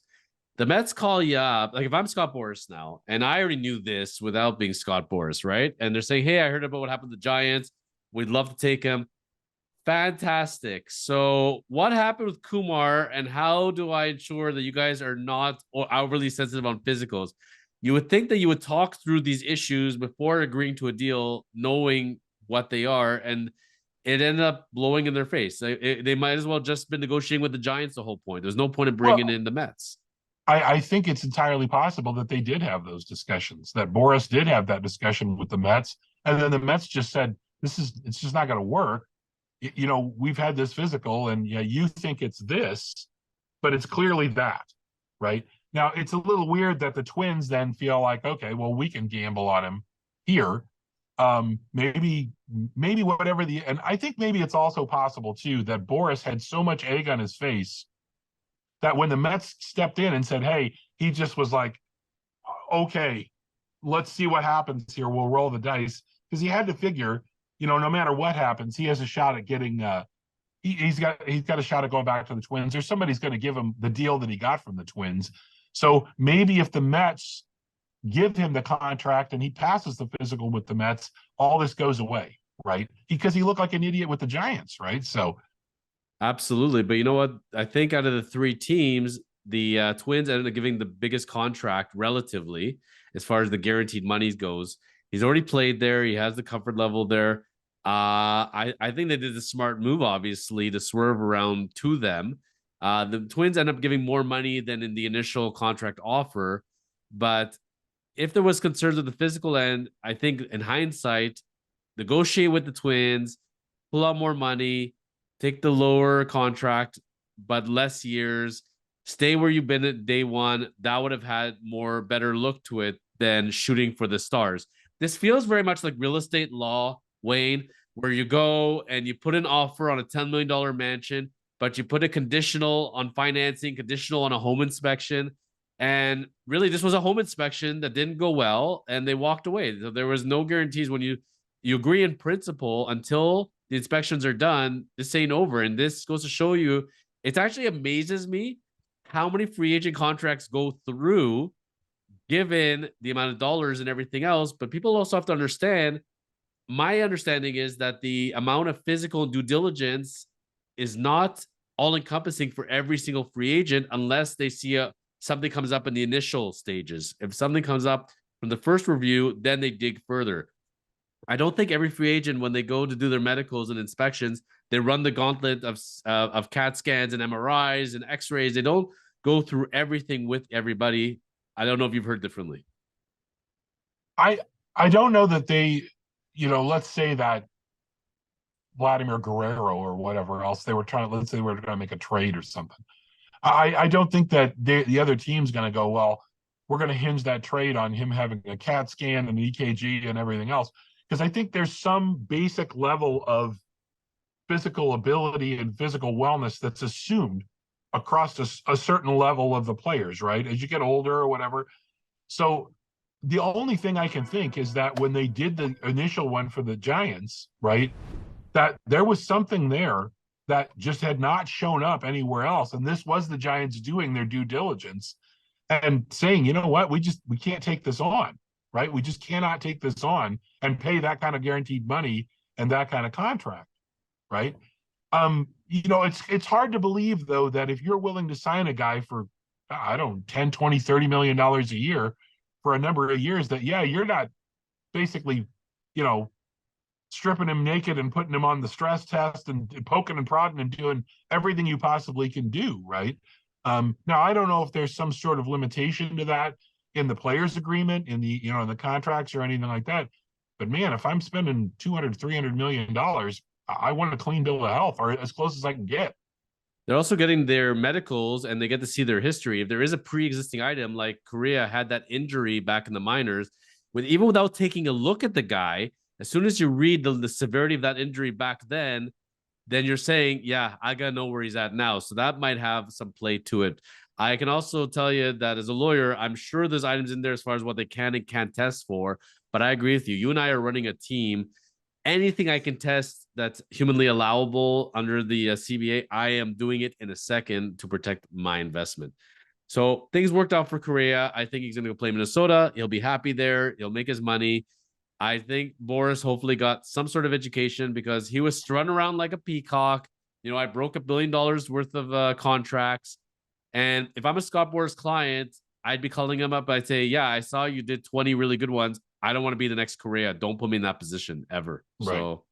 Speaker 1: The Mets call you up. Like, if I'm Scott Boras now, and I already knew this without being Scott Boras, right? And they're saying, hey, I heard about what happened to the Giants. We'd love to take him. Fantastic. So what happened with Kumar, and how do I ensure that you guys are not overly sensitive on physicals? You would think that you would talk through these issues before agreeing to a deal, knowing what they are, and it ended up blowing in their face. They might as well just been negotiating with the Giants the whole point. There's no point in bringing in the Mets.
Speaker 2: I think it's entirely possible that they did have those discussions, that Boras did have that discussion with the Mets, and then the Mets just said, it's just not going to work. we've had this physical, and yeah, you think it's this, but it's clearly that, right? Now, it's a little weird that the Twins then feel like, okay, well, we can gamble on him here. Maybe whatever and I think maybe it's also possible too that Boras had so much egg on his face that when the Mets stepped in and said, hey, he just was like, okay, let's see what happens here. We'll roll the dice, because he had to figure, no matter what happens, he has a shot at getting he's got a shot at going back to the Twins, or somebody's going to give him the deal that he got from the Twins. So maybe if the Mets give him the contract and he passes the physical with the Mets, all this goes away, right? Because he looked like an idiot with the Giants, right? So
Speaker 1: absolutely. But you know what? I think out of the three teams, the Twins ended up giving the biggest contract relatively as far as the guaranteed monies goes. He's already played there. He has the comfort level there. I think they did the smart move, obviously, to swerve around to them. The Twins end up giving more money than in the initial contract offer. But if there was concerns with the physical end, I think in hindsight, negotiate with the Twins, pull out more money, take the lower contract, but less years, stay where you've been at day one. That would have had more better look to it than shooting for the stars. This feels very much like real estate law, Wayne, where you go and you put an offer on a $10 million mansion, but you put a conditional on financing, conditional on a home inspection. And really, this was a home inspection that didn't go well, and they walked away. So there was no guarantees when you agree in principle until the inspections are done. This ain't over, and this goes to show you. It actually amazes me how many free agent contracts go through, given the amount of dollars and everything else. But people also have to understand. My understanding is that the amount of physical due diligence is not all encompassing for every single free agent unless they see something comes up in the initial stages. If something comes up from the first review, then they dig further. I don't think every free agent, when they go to do their medicals and inspections, they run the gauntlet of CAT scans and MRIs and X-rays. They don't go through everything with everybody. I don't know if you've heard differently.
Speaker 2: I don't know that they, let's say that Vladimir Guerrero or whatever else they were trying. Let's say they were going to make a trade or something. I don't think that the other team's going to go, well, we're going to hinge that trade on him having a CAT scan and an EKG and everything else. Because I think there's some basic level of physical ability and physical wellness that's assumed across a certain level of the players, right? As you get older or whatever. So the only thing I can think is that when they did the initial one for the Giants, right, that there was something there that just had not shown up anywhere else. And this was the Giants doing their due diligence and saying, you know what, we can't take this on, right? We just cannot take this on and pay that kind of guaranteed money and that kind of contract, right? It's hard to believe, though, that if you're willing to sign a guy for, I don't know, 10, 20, $30 million a year for a number of years, that, yeah, you're not basically, stripping him naked and putting him on the stress test and poking and prodding and doing everything you possibly can do, right? Now, I don't know if there's some sort of limitation to that in the players agreement, in the, in the contracts or anything like that. But man, if I'm spending $200-300 million, I want a clean bill of health, or as close as I can get.
Speaker 1: They're also getting their medicals and they get to see their history. If there is a pre-existing item, like Correa had that injury back in the minors, even without taking a look at the guy, as soon as you read the severity of that injury back then you're saying, yeah, I got to know where he's at now. So that might have some play to it. I can also tell you that as a lawyer, I'm sure there's items in there as far as what they can and can't test for. But I agree with you. You and I are running a team. Anything I can test that's humanly allowable under the CBA, I am doing it in a second to protect my investment. So things worked out for Correa. I think he's going to go play Minnesota. He'll be happy there. He'll make his money. I think Boras hopefully got some sort of education because he was strung around like a peacock. I broke $1 billion worth of contracts. And if I'm a Scott Boras client, I'd be calling him up. I'd say, yeah, I saw you did 20 really good ones. I don't want to be the next Correa. Don't put me in that position ever. Right. So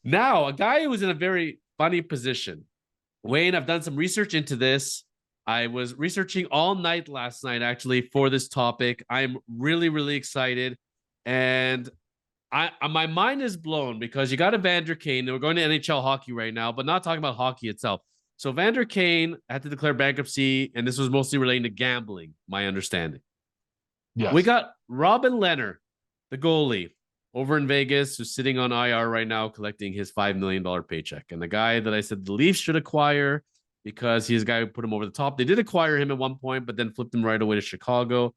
Speaker 1: now a guy who was in a very funny position. Wayne, I've done some research into this. I was researching all night last night, actually, for this topic. I'm really, really excited. And My mind is blown because you got Evander Kane. We're going to NHL hockey right now, but not talking about hockey itself. So Evander Kane had to declare bankruptcy, and this was mostly relating to gambling, my understanding. We
Speaker 2: Yes.
Speaker 1: got Robin Lehner, the goalie, over in Vegas, who's sitting on IR right now collecting his $5 million paycheck. And the guy that I said the Leafs should acquire because he's a guy who put him over the top. They did acquire him at one point, but then flipped him right away to Chicago.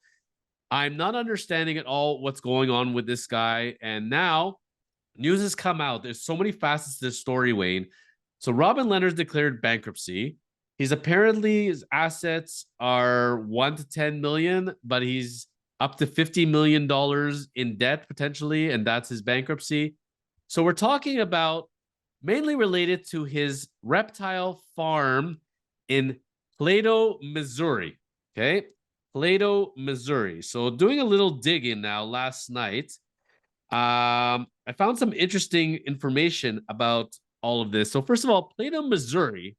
Speaker 1: I'm not understanding at all what's going on with this guy. And now news has come out. There's so many facets to this story, Wayne. So Robin Lehner's declared bankruptcy. He's apparently his assets are 1 to 10 million, but he's up to $50 million in debt potentially, and that's his bankruptcy. So we're talking about mainly related to his reptile farm in Plato, Missouri. Okay. Plato, Missouri. So doing a little digging now last night, I found some interesting information about all of this. So first of all, Plato, Missouri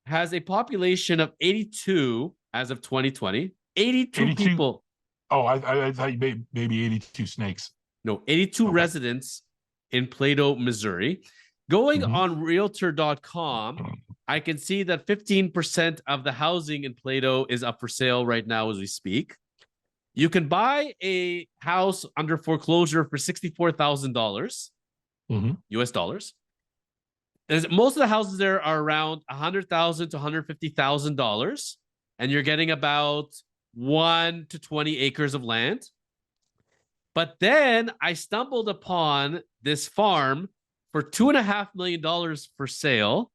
Speaker 1: has a population of 82 as of 2020. 82 people.
Speaker 2: Oh, I thought you maybe 82 snakes.
Speaker 1: No, 82 residents in Plato, Missouri. Going on realtor.com, I can see that 15% of the housing in Plato is up for sale right now as we speak. You can buy a house under foreclosure for $64,000 US dollars. Most of the houses there are around $100,000 to $150,000, and you're getting about 1 to 20 acres of land. But then I stumbled upon this farm for $2.5 million for sale.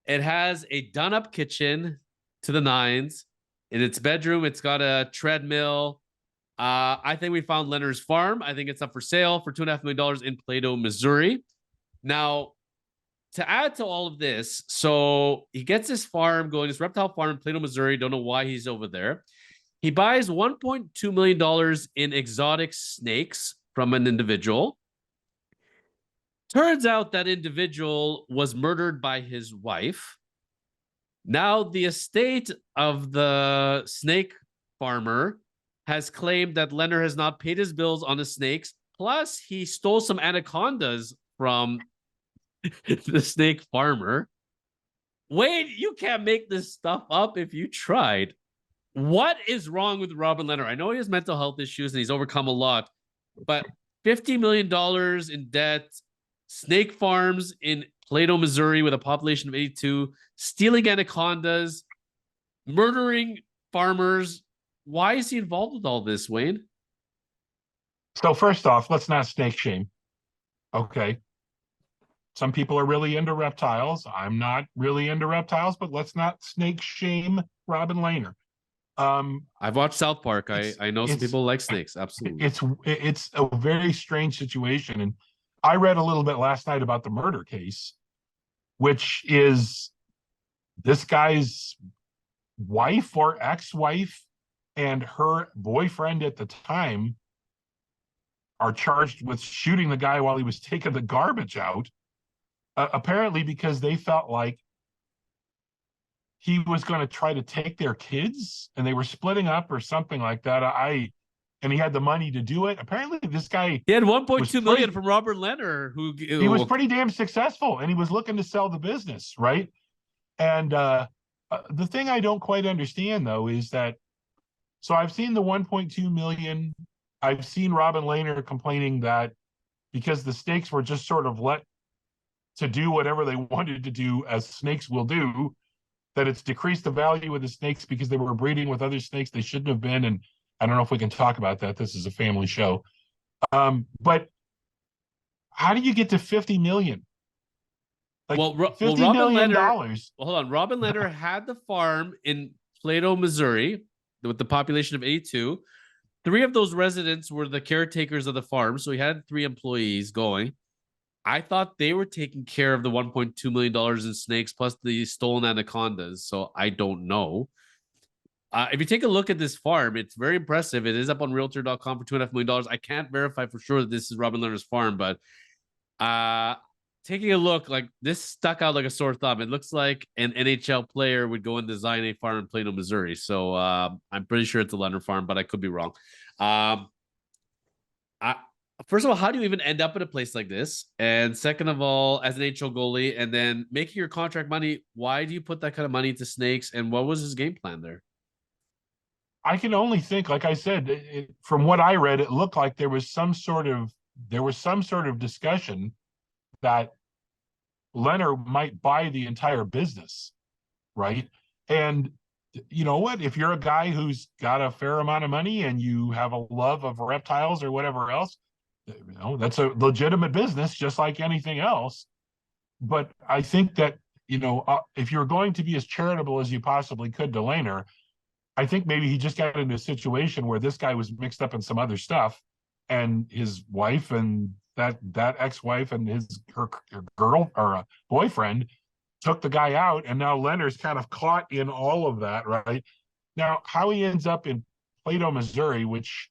Speaker 1: It has a done-up kitchen to the nines. In its bedroom, it's got a treadmill. I think we found Lehner's farm. I think it's up for sale for $2.5 million in Plato, Missouri. Now, to add to all of this, so he gets this farm going, this reptile farm in Plato, Missouri. Don't know why he's over there. He buys $1.2 million in exotic snakes from an individual. Turns out that individual was murdered by his wife. Now the estate of the snake farmer has claimed that Lehner has not paid his bills on the snakes. Plus, he stole some anacondas from the snake farmer. Wade, you can't make this stuff up if you tried. What is wrong with Robin Lehner? I know he has mental health issues and he's overcome a lot, but $50 million in debt, snake farms in Plato, Missouri, with a population of 82, stealing anacondas, murdering farmers. Why is he involved with all this, Wayne?
Speaker 2: So first off, let's not snake shame. Okay. Some people are really into reptiles. I'm not really into reptiles, but let's not snake shame Robin Lehner.
Speaker 1: I've watched South Park. I know some people like snakes. Absolutely.
Speaker 2: It's a very strange situation. And I read a little bit last night about the murder case, which is this guy's wife or ex-wife and her boyfriend at the time are charged with shooting the guy while he was taking the garbage out, apparently because they felt like he was going to try to take their kids and they were splitting up or something like that. And he had the money to do it. Apparently this guy,
Speaker 1: he had 1.2 million from Robert Lehner, who
Speaker 2: he was pretty damn successful and he was looking to sell the business. Right. And the thing I don't quite understand though, is that, so I've seen the 1.2 million. I've seen Robin Lehner complaining that because the snakes were just sort of let to do whatever they wanted to do, as snakes will do, that it's decreased the value of the snakes because they were breeding with other snakes they shouldn't have been. And I don't know if we can talk about that. This is a family show. But how do you get to 50 million? Like $50 million.
Speaker 1: Well, hold on. Robin Lehner had the farm in Plato, Missouri, with the population of 82. 3 of those residents were the caretakers of the farm. So he had 3 employees going. I thought they were taking care of the $1.2 million in snakes plus the stolen anacondas. So I don't know. If you take a look at this farm, it's very impressive. It is up on realtor.com for $2.5 million. I can't verify for sure that this is Robin Lehner's farm, but taking a look, like, this stuck out like a sore thumb. It looks like an NHL player would go and design a farm in Plato, Missouri. So I'm pretty sure it's a Lehner farm, but I could be wrong. first of all, how do you even end up in a place like this? And second of all, as an HO goalie, and then making your contract money, why do you put that kind of money into snakes? And what was his game plan there?
Speaker 2: I can only think, like I said, from what I read, it looked like there was some sort of discussion that Lehner might buy the entire business, right? And you know what? If you're a guy who's got a fair amount of money and you have a love of reptiles or whatever else, that's a legitimate business, just like anything else. But I think that, if you're going to be as charitable as you possibly could to Lehner, I think maybe he just got into a situation where this guy was mixed up in some other stuff, and his wife and that ex-wife and her girl or boyfriend took the guy out, and now Lehner's kind of caught in all of that, right? Now, how he ends up in Plato, Missouri, which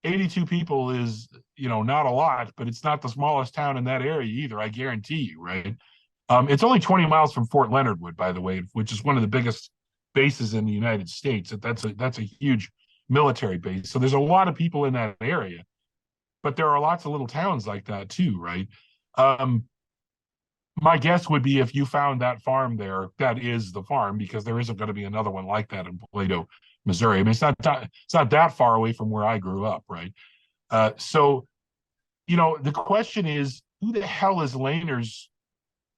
Speaker 2: 82 people is, not a lot, but it's not the smallest town in that area either, I guarantee you, right? It's only 20 miles from Fort Leonard Wood, by the way, which is one of the biggest bases in the United States. That's a huge military base. So there's a lot of people in that area, but there are lots of little towns like that too, right? My guess would be if you found that farm there, that is the farm, because there isn't going to be another one like that in Plato, Missouri. I mean, it's not that far away from where I grew up, right? So, the question is, who the hell is Lehner's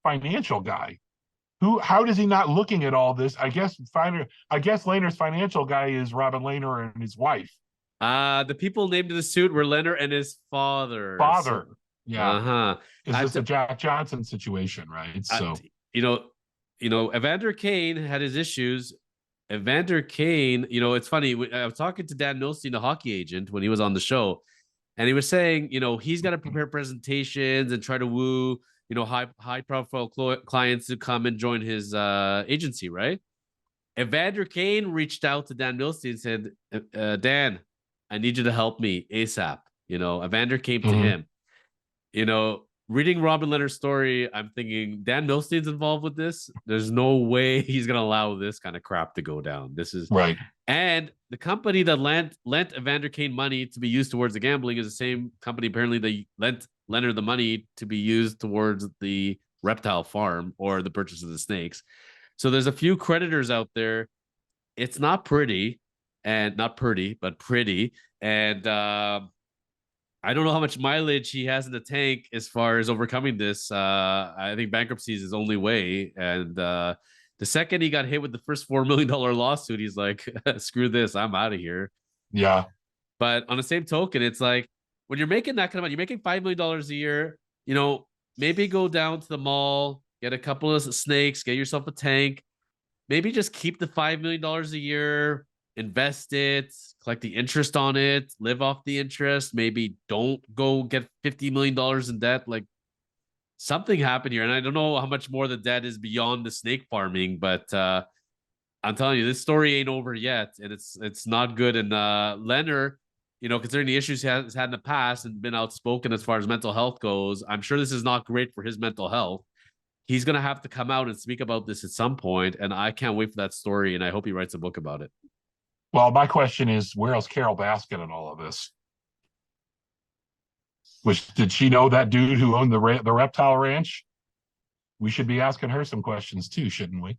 Speaker 2: financial guy? How does he not looking at all this? I guess Lehner's financial guy is Robin Lehner and his wife.
Speaker 1: The people named in the suit were Lehner and his father.
Speaker 2: Father. Yeah.
Speaker 1: Uh-huh.
Speaker 2: Is this a Jack Johnson situation, right? So
Speaker 1: Evander Kane had his issues. Evander Kane, it's funny. I was talking to Dan Milstein, the hockey agent, when he was on the show, and he was saying, he's got to prepare presentations and try to woo, high profile clients to come and join his agency, right? Evander Kane reached out to Dan Milstein and said, Dan, I need you to help me ASAP. Evander came to him. Reading Robin Lehner's story, I'm thinking Dan Milstein's involved with this. There's no way he's going to allow this kind of crap to go down. This is
Speaker 2: right.
Speaker 1: And the company that lent Evander Kane money to be used towards the gambling is the same company apparently that lent Lehner the money to be used towards the reptile farm or the purchase of the snakes. So there's a few creditors out there. It's not pretty, and not pretty, but pretty. And I don't know how much mileage he has in the tank as far as overcoming this. I think bankruptcy is his only way. And the second he got hit with the first $4 million lawsuit, he's like, screw this, I'm out of here.
Speaker 2: Yeah.
Speaker 1: But on the same token, it's like, when you're making that kind of money, you're making $5 million a year, maybe go down to the mall, get a couple of snakes, get yourself a tank, maybe just keep the $5 million a year, invest it, collect the interest on it, live off the interest. Maybe don't go get $50 million in debt. Like, something happened here. And I don't know how much more the debt is beyond the snake farming, but I'm telling you, this story ain't over yet. And it's not good. And Lehner, considering the issues he has had in the past and been outspoken as far as mental health goes, I'm sure this is not great for his mental health. He's going to have to come out and speak about this at some point, and I can't wait for that story, and I hope he writes a book about it.
Speaker 2: Well, my question is, where else Carol Baskin in all of this? Did she know that dude who owned the Reptile Ranch? We should be asking her some questions too, shouldn't we?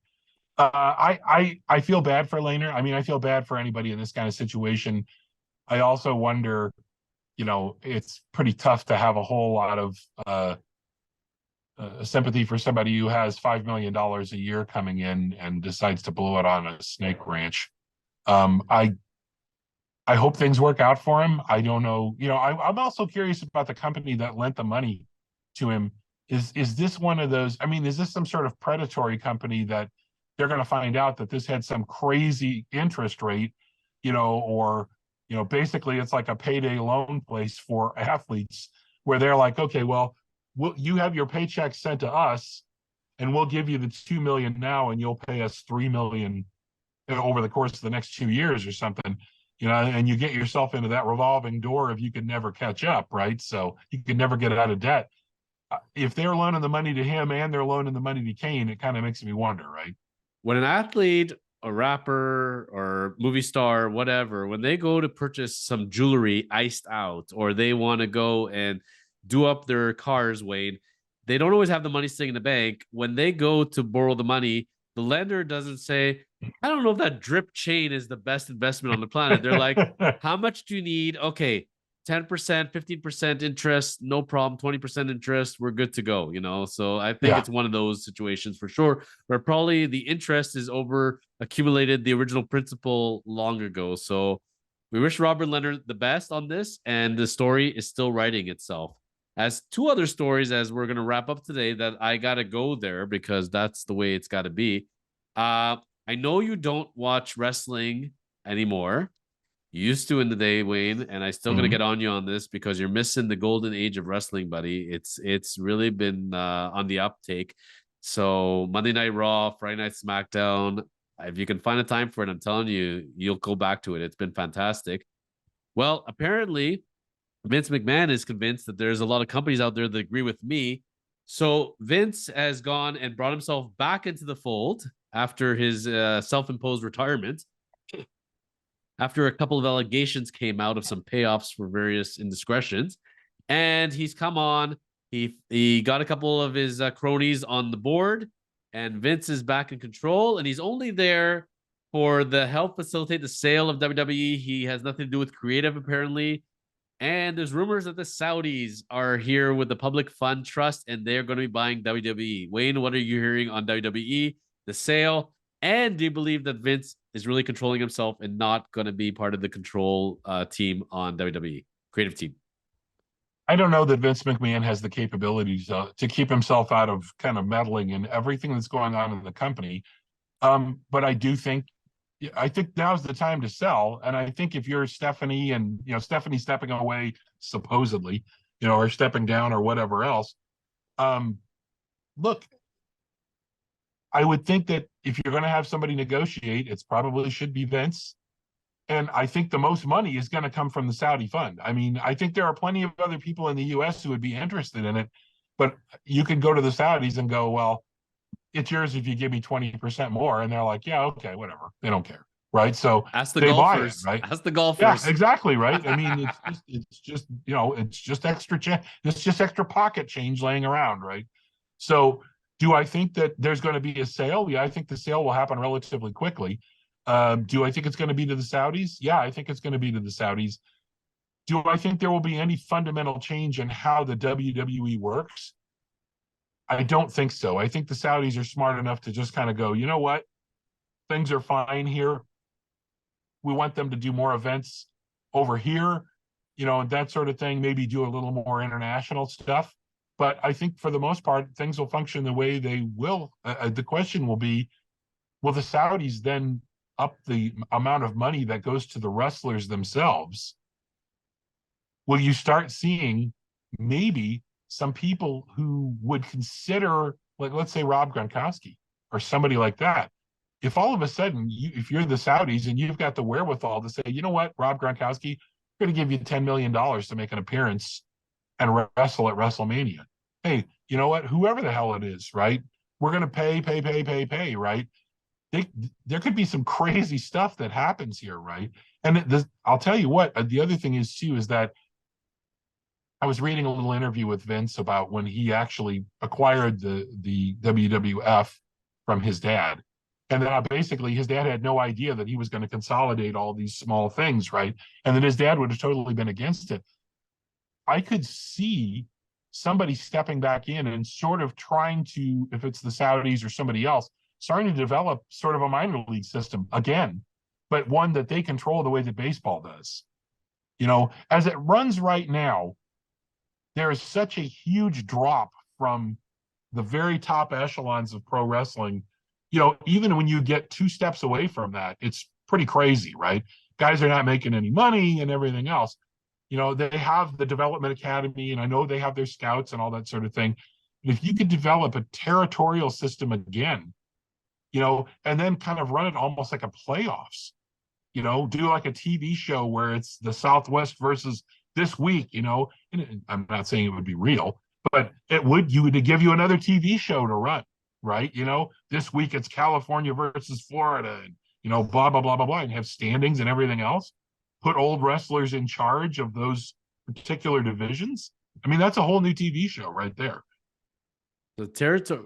Speaker 2: I feel bad for Lehner. I mean, I feel bad for anybody in this kind of situation. I also wonder, it's pretty tough to have a whole lot of sympathy for somebody who has $5 million a year coming in and decides to blow it on a snake ranch. I hope things work out for him. I don't know. I'm also curious about the company that lent the money to him. Is this one of those? I mean, is this some sort of predatory company that they're going to find out that this had some crazy interest rate, or basically it's like a payday loan place for athletes where they're like, okay, well, you have your paycheck sent to us, and we'll give you the $2 million now, and you'll pay us $3 million over the course of the next 2 years or something. And you get yourself into that revolving door if you can never catch up, right? So you can never get out of debt. If they're loaning the money to him and they're loaning the money to Kane, it kind of makes me wonder, right?
Speaker 1: When an athlete a rapper or movie star, whatever, when they go to purchase some jewelry iced out, or they want to go and do up their cars, Wayne, they don't always have the money sitting in the bank. When they go to borrow the money, the lender doesn't say, I don't know if that drip chain is the best investment on the planet. They're like, how much do you need? Okay, 10%, 15% interest, no problem. 20% interest, we're good to go, you know? So I think
Speaker 2: Yeah.
Speaker 1: it's one of those situations for sure, where probably the interest is over accumulated the original principal long ago. So we wish Robert Leonard the best on this, and the story is still writing itself. As two other stories, as we're going to wrap up today, that I got to go there because that's the way it's got to be. I know you don't watch wrestling anymore. You used to in the day, Wayne, and I still gonna
Speaker 2: Mhm.
Speaker 1: get on you on this because you're missing the golden age of wrestling, buddy. It's really been on the uptake. So Monday Night Raw, Friday Night SmackDown. If you can find a time for it, I'm telling you, you'll go back to it. It's been fantastic. Well, apparently, Vince McMahon is convinced that there's a lot of companies out there that agree with me. So Vince has gone and brought himself back into the fold after his self-imposed retirement, after a couple of allegations came out of some payoffs for various indiscretions. And he's come on. He got a couple of his cronies on the board, and Vince is back in control. And he's only there for the help facilitate the sale of WWE. He has nothing to do with creative, apparently. And there's rumors that the Saudis are here with the Public Fund Trust, and they're going to be buying WWE. Wayne, what are you hearing on WWE, the sale? And do you believe that Vince is really controlling himself and not going to be part of the control team on WWE, creative team?
Speaker 2: I don't know that Vince McMahon has the capabilities to keep himself out of kind of meddling in everything that's going on in the company. But I think now's the time to sell. And I think if you're Stephanie and, Stephanie stepping away, supposedly, or stepping down or whatever else, um, look, I would think that if you're going to have somebody negotiate, it's probably should be Vince. And I think the most money is going to come from the Saudi fund. I mean, I think there are plenty of other people in the US who would be interested in it, but you can go to the Saudis and go, well, it's yours if you give me 20% more. And they're like, yeah, okay, whatever. They don't care. Right. So
Speaker 1: Ask the
Speaker 2: they buy it,
Speaker 1: golfers.
Speaker 2: right?
Speaker 1: Ask the
Speaker 2: Yeah,
Speaker 1: golfers.
Speaker 2: exactly. Right. I mean, it's just extra it's just extra pocket change laying around. Right. So do I think that there's going to be a sale? Yeah, I think the sale will happen relatively quickly. Do I think it's going to be to the Saudis? Yeah, I think it's going to be to the Saudis. Do I think there will be any fundamental change in how the WWE works? I don't think so. I think the Saudis are smart enough to just kind of go, you know what? Things are fine here. We want them to do more events over here, and that sort of thing, maybe do a little more international stuff. But I think for the most part, things will function the way they will. The question will be, will the Saudis then up the amount of money that goes to the wrestlers themselves? Will you start seeing maybe some people who would consider, like, let's say Rob Gronkowski or somebody like that? If all of a sudden, if you're the Saudis and you've got the wherewithal to say, you know what, Rob Gronkowski, we're going to give you $10 million to make an appearance and wrestle at WrestleMania. Hey, you know what? Whoever the hell it is, right? We're going to pay, right? There could be some crazy stuff that happens here, right? And I'll tell you what, the other thing is too, is that I was reading a little interview with Vince about when he actually acquired the WWF from his dad. And then basically his dad had no idea that he was going to consolidate all these small things, right? And then his dad would have totally been against it. I could see somebody stepping back in and sort of trying to, if it's the Saudis or somebody else, starting to develop sort of a minor league system again, but one that they control the way that baseball does. As it runs right now, there is such a huge drop from the very top echelons of pro wrestling. Even when you get two steps away from that, it's pretty crazy, right? Guys are not making any money and everything else. They have the development academy, and I know they have their scouts and all that sort of thing. But if you could develop a territorial system again, and then kind of run it almost like a playoffs, do like a TV show where it's the Southwest versus this week, and I'm not saying it would be real, but you would give you another TV show to run, right? This week it's California versus Florida, and blah, blah, blah, blah, blah, and have standings and everything else. Put old wrestlers in charge of those particular divisions. I mean, that's a whole new TV show right there.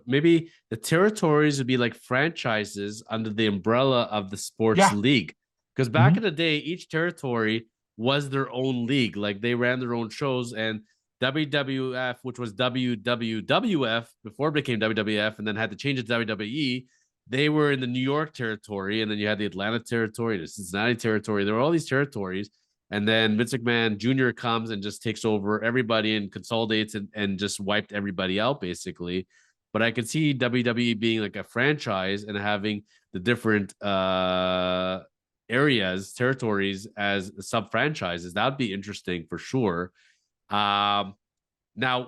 Speaker 1: Maybe the territories would be like franchises under the umbrella of the sports league. Because back in the day, each territory was their own league. Like they ran their own shows, and WWF, which was WWF before it became WWF, and then had to change it to WWE. They were in the New York territory, and then you had the Atlanta territory, the Cincinnati territory. There were all these territories. And then Vince McMahon Jr. comes and just takes over everybody and consolidates and just wiped everybody out, basically. But I could see WWE being like a franchise and having the different areas, territories as sub franchises. That would be interesting for sure. Now,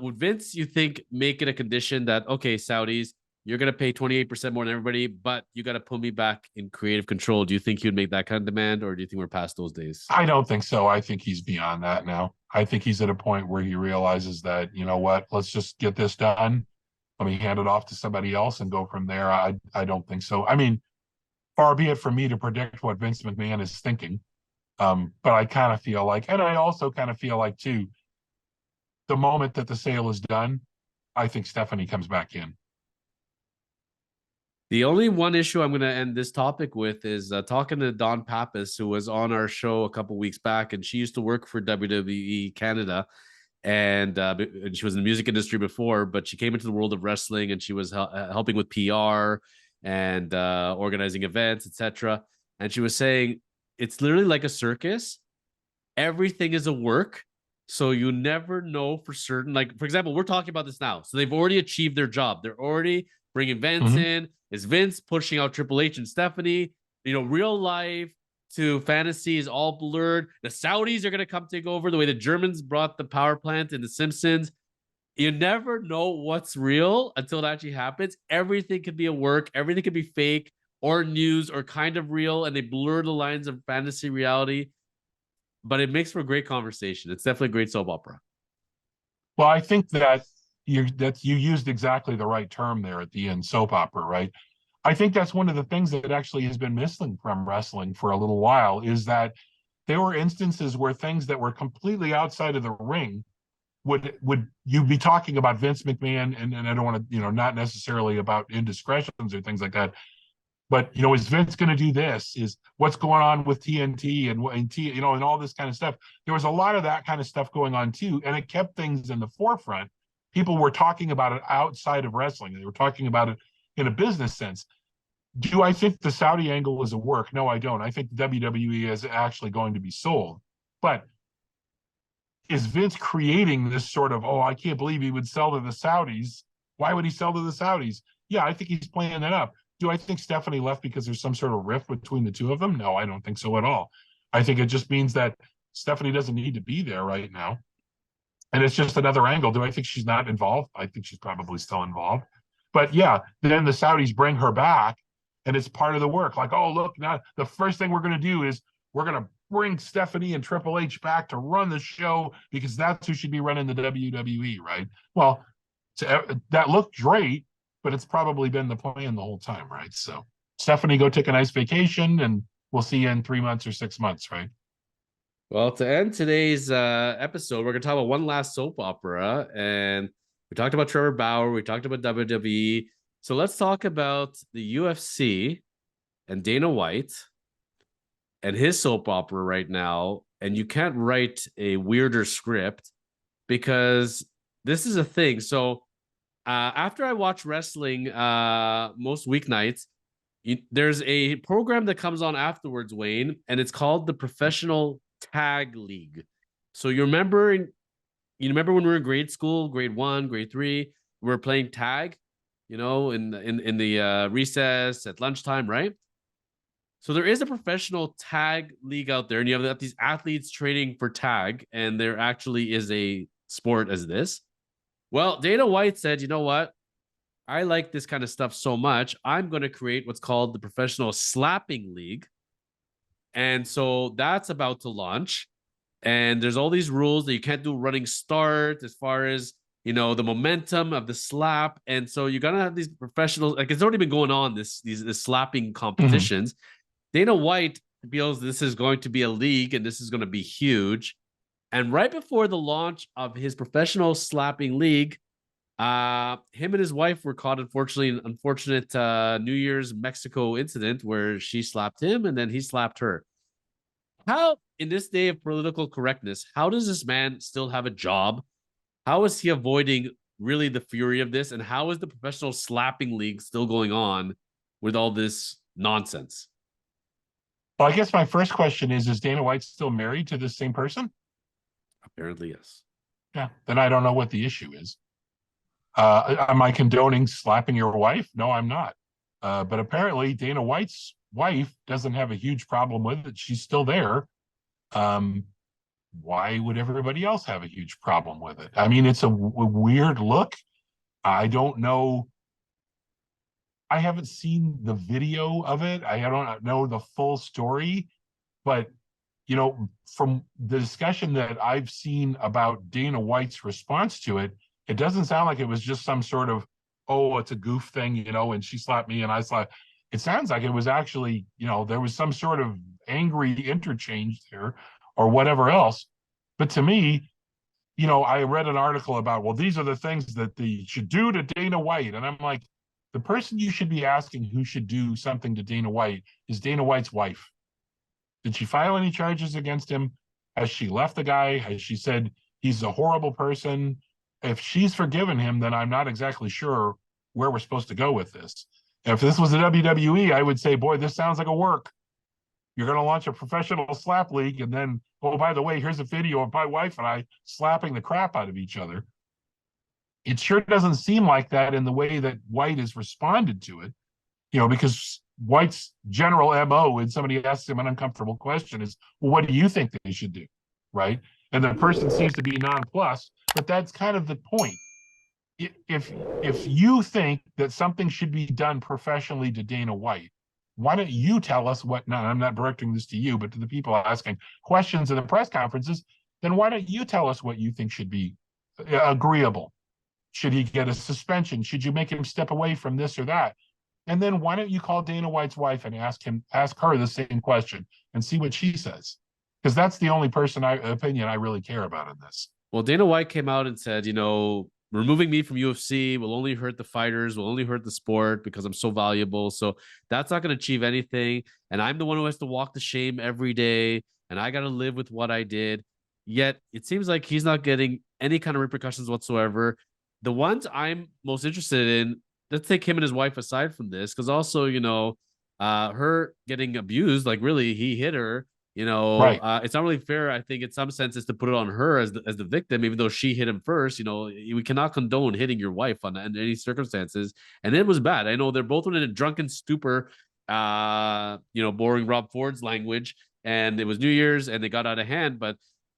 Speaker 1: would Vince, you think, make it a condition that, okay, Saudis, you're going to pay 28% more than everybody, but you got to put me back in creative control? Do you think he'd make that kind of demand, or do you think we're past those days?
Speaker 2: I don't think so. I think he's beyond that now. I think he's at a point where he realizes that, you know what, let's just get this done. Let me hand it off to somebody else and go from there. I don't think so. I mean, far be it from me to predict what Vince McMahon is thinking. But I kind of feel like, and I also kind of feel like, too, the moment that the sale is done, I think Stephanie comes back in.
Speaker 1: The only one issue I'm going to end this topic with is talking to Dawn Pappas, who was on our show a couple weeks back, and she used to work for WWE Canada, and she was in the music industry before, but she came into the world of wrestling, and she was helping with PR and organizing events, etc. And she was saying it's literally like a circus. Everything is a work, so you never know for certain. Like, for example, we're talking about this now, so they've already achieved their job. They're already bringing Vince in. Is Vince pushing out Triple H and Stephanie? Real life to fantasy is all blurred. The Saudis are going to come take over the way the Germans brought the power plant in The Simpsons. You never know what's real until it actually happens. Everything could be a work. Everything could be fake or news or kind of real, and they blur the lines of fantasy reality. But it makes for a great conversation. It's definitely a great soap opera.
Speaker 2: Well, I think that you used exactly the right term there at the end, soap opera, right? I think that's one of the things that actually has been missing from wrestling for a little while, is that there were instances where things that were completely outside of the ring would you be talking about Vince McMahon, and I don't want to, not necessarily about indiscretions or things like that, but is Vince going to do this? Is what's going on with TNT and and all this kind of stuff. There was a lot of that kind of stuff going on too, and it kept things in the forefront. People were talking about it outside of wrestling. They were talking about it in a business sense. Do I think the Saudi angle is a work? No, I don't. I think WWE is actually going to be sold. But is Vince creating this sort of, I can't believe he would sell to the Saudis. Why would he sell to the Saudis? Yeah, I think he's playing that up. Do I think Stephanie left because there's some sort of rift between the two of them? No, I don't think so at all. I think it just means that Stephanie doesn't need to be there right now. And it's just another angle. Do I think she's not involved? I think she's probably still involved. But yeah, then the Saudis bring her back, and it's part of the work. Like, look, now the first thing we're going to do is we're going to bring Stephanie and Triple H back to run the show because that's who should be running the WWE, right? Well, that looked great, but it's probably been the plan the whole time, right? So Stephanie, go take a nice vacation, and we'll see you in 3 months or 6 months, right?
Speaker 1: Well, to end today's episode, we're going to talk about one last soap opera. And we talked about Trevor Bauer. We talked about WWE. So let's talk about the UFC and Dana White and his soap opera right now. And you can't write a weirder script because this is a thing. So after I watch wrestling most weeknights, there's a program that comes on afterwards, Wayne, and it's called the Professional Tag League. So you remember when we were in grade school, grade 1, grade 3, we were playing tag, in the recess at lunchtime, right? So there is a professional tag league out there, and you have these athletes training for tag, and there actually is a sport as this. Well, Dana White said, you know what? I like this kind of stuff so much, I'm going to create what's called the Professional Slapping League. And so that's about to launch. And there's all these rules that you can't do running start as far as, the momentum of the slap. And so you're going to have these professionals, like it's already been going on, these slapping competitions. Dana White feels this is going to be a league and this is going to be huge. And right before the launch of his professional slapping league, him and his wife were caught, unfortunately, in an unfortunate New Year's Mexico incident where she slapped him and then he slapped her. How, in this day of political correctness, how does this man still have a job? How is he avoiding really the fury of this? And how is the professional slapping league still going on with all this nonsense?
Speaker 2: Well, I guess my first question is Dana White still married to this same person?
Speaker 1: Apparently, yes.
Speaker 2: Yeah, then I don't know what the issue is. Am I condoning slapping your wife? No, I'm not. But apparently Dana White's wife doesn't have a huge problem with it. She's still there. Why would everybody else have a huge problem with it? I mean, it's a weird look. I don't know. I haven't seen the video of it. I don't know the full story, but from the discussion that I've seen about Dana White's response to it, it doesn't sound like it was just some sort of, oh, it's a goof thing, and she slapped me and I slapped. It sounds like it was actually, there was some sort of angry interchange there or whatever else. But to me, I read an article about, well, these are the things that they should do to Dana White. And I'm like, the person you should be asking who should do something to Dana White is Dana White's wife. Did she file any charges against him? Has she left the guy? Has she said he's a horrible person? If she's forgiven him, then I'm not exactly sure where we're supposed to go with this. If this was a WWE, I would say, boy, this sounds like a work. You're going to launch a professional slap league, and then, oh, by the way, here's a video of my wife and I slapping the crap out of each other. It sure doesn't seem like that in the way that White has responded to it, because White's general MO when somebody asks him an uncomfortable question is, well, what do you think they should do? Right. And the person seems to be nonplussed, but that's kind of the point. If you think that something should be done professionally to Dana White, why don't you tell us what? Now, I'm not directing this to you, but to the people asking questions in the press conferences, then why don't you tell us what you think should be agreeable? Should he get a suspension? Should you make him step away from this or that? And then why don't you call Dana White's wife and ask her the same question and see what she says? Because that's the only opinion I really care about in this.
Speaker 1: Well, Dana White came out and said, removing me from UFC will only hurt the fighters, will only hurt the sport because I'm so valuable. So that's not going to achieve anything. And I'm the one who has to walk the shame every day. And I got to live with what I did. Yet it seems like he's not getting any kind of repercussions whatsoever. The ones I'm most interested in, let's take him and his wife aside from this, because also, her getting abused, like really, he hit her.
Speaker 2: Right.
Speaker 1: It's not really fair, I think, in some senses, to put it on her as the victim, even though she hit him first. We cannot condone hitting your wife in any circumstances. And it was bad. I know they're both in a drunken stupor, borrowing Rob Ford's language, and it was New Year's and they got out of hand. But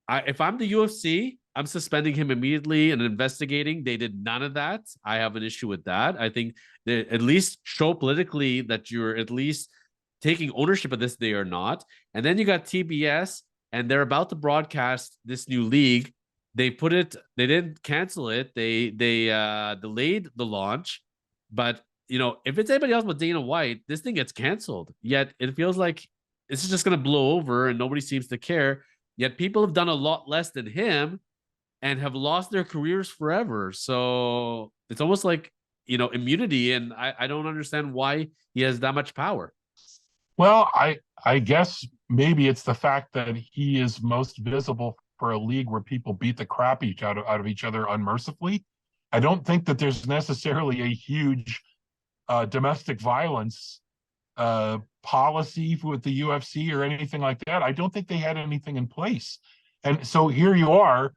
Speaker 1: if I'm the UFC, I'm suspending him immediately and investigating. They did none of that. I have an issue with that. I think they at least show politically that you're at least taking ownership of this. They are not. And then you got TBS, and they're about to broadcast this new league. They didn't cancel it. They delayed the launch. But if it's anybody else but Dana White, this thing gets canceled. Yet it feels like it's just going to blow over and nobody seems to care. Yet people have done a lot less than him and have lost their careers forever. So it's almost like, immunity. And I don't understand why he has that much power.
Speaker 2: Well, I guess maybe it's the fact that he is most visible for a league where people beat the crap out of each other unmercifully. I don't think that there's necessarily a huge domestic violence policy with the UFC or anything like that. I don't think they had anything in place. And so here you are,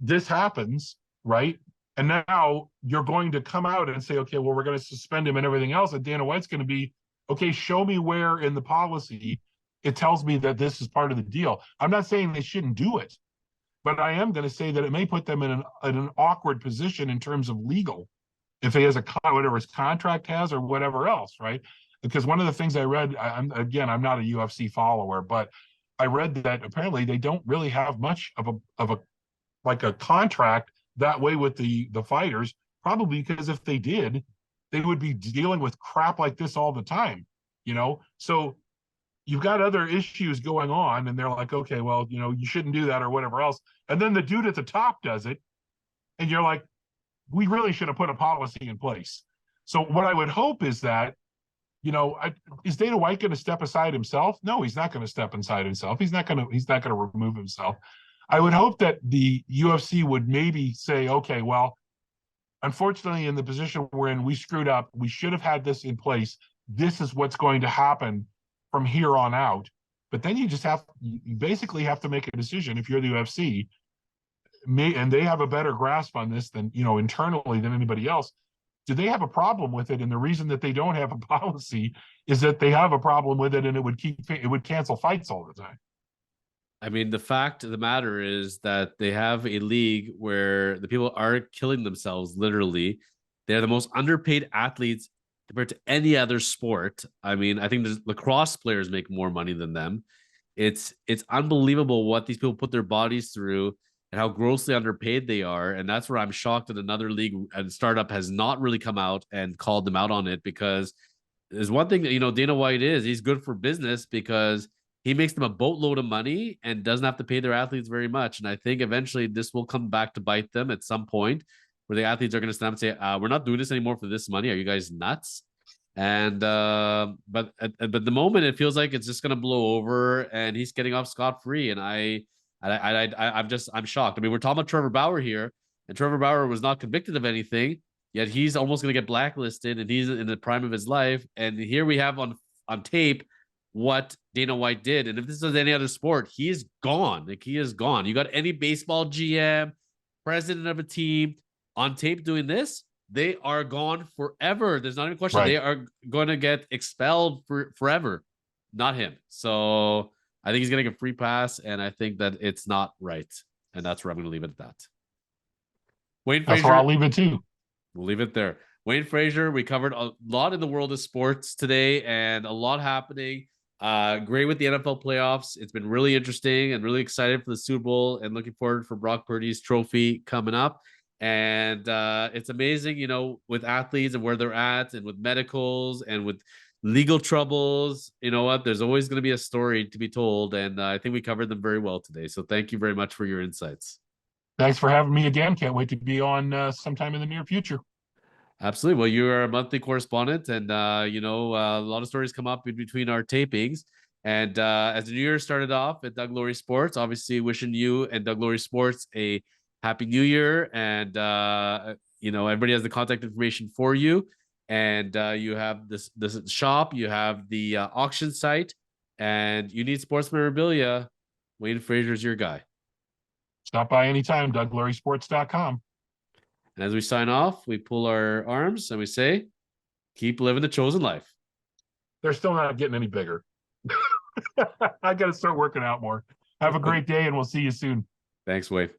Speaker 2: this happens, right? And now you're going to come out and say, okay, well, we're going to suspend him and everything else. And Dana White's going to be, okay, show me where in the policy it tells me that this is part of the deal. I'm not saying they shouldn't do it, but I am going to say that it may put them in an awkward position in terms of legal, if he has whatever his contract has or whatever else, right? Because one of the things I read, I'm not a UFC follower, but I read that apparently they don't really have much of a contract that way with the fighters, probably because if they did, they would be dealing with crap like this all the time, So you've got other issues going on, and they're like, okay, well, you shouldn't do that or whatever else. And then the dude at the top does it, and you're like, we really should have put a policy in place. So what I would hope is that, is Dana White going to step aside himself? No, he's not going to step inside himself. He's not going to remove himself. I would hope that the UFC would maybe say, okay, well, unfortunately, in the position we're in, we screwed up. We should have had this in place. This is what's going to happen from here on out. But then you basically have to make a decision if you're the UFC, and they have a better grasp on this than, internally than anybody else. Do they have a problem with it? And the reason that they don't have a policy is that they have a problem with it, and it would cancel fights all the time.
Speaker 1: I mean, the fact of the matter is that they have a league where the people are killing themselves, literally. They're the most underpaid athletes compared to any other sport. I mean, I think the lacrosse players make more money than them. It's unbelievable what these people put their bodies through and how grossly underpaid they are. And that's where I'm shocked that another league and startup has not really come out and called them out on it, because there's one thing that, Dana White he's good for business because he makes them a boatload of money and doesn't have to pay their athletes very much. And I think eventually this will come back to bite them at some point, where the athletes are going to stand up and say, we're not doing this anymore for this money. Are you guys nuts? And but the moment it feels like it's just going to blow over and he's getting off scot-free. And I'm shocked. I mean, we're talking about Trevor Bauer here, and Trevor Bauer was not convicted of anything, yet he's almost going to get blacklisted, and he's in the prime of his life. And here we have on tape what Dana White did. And if this is any other sport, he is gone. Like, he is gone. You got any baseball GM, president of a team on tape doing this, they are gone forever. There's not even a question. Right. They are going to get expelled forever. Not him. So I think he's getting a free pass, and I think that it's not right. And that's where I'm going to leave it at that. Wayne Frazier.
Speaker 2: That's where I'll leave it too.
Speaker 1: We'll leave it there. Wayne Frazier, we covered a lot in the world of sports today and a lot happening. Great with the NFL playoffs. It's been really interesting and really excited for the Super Bowl and looking forward for Brock Purdy's trophy coming up. And it's amazing, with athletes and where they're at and with medicals and with legal troubles. You know what? There's always going to be a story to be told. And I think we covered them very well today. So thank you very much for your insights.
Speaker 2: Thanks for having me again. Can't wait to be on sometime in the near future.
Speaker 1: Absolutely. Well, you are a monthly correspondent, and a lot of stories come up in between our tapings. And as the new year started off at Doug Laurie Sports, obviously wishing you and Doug Laurie Sports a happy new year. And everybody has the contact information for you. And you have this shop, you have the auction site, and you need sports memorabilia. Wayne Frazier's your guy.
Speaker 2: Stop by anytime, DougLaurieSports.com.
Speaker 1: And as we sign off, we pull our arms and we say, keep living the chosen life.
Speaker 2: They're still not getting any bigger. I got to start working out more. Have a great day, and we'll see you soon.
Speaker 1: Thanks, Wade.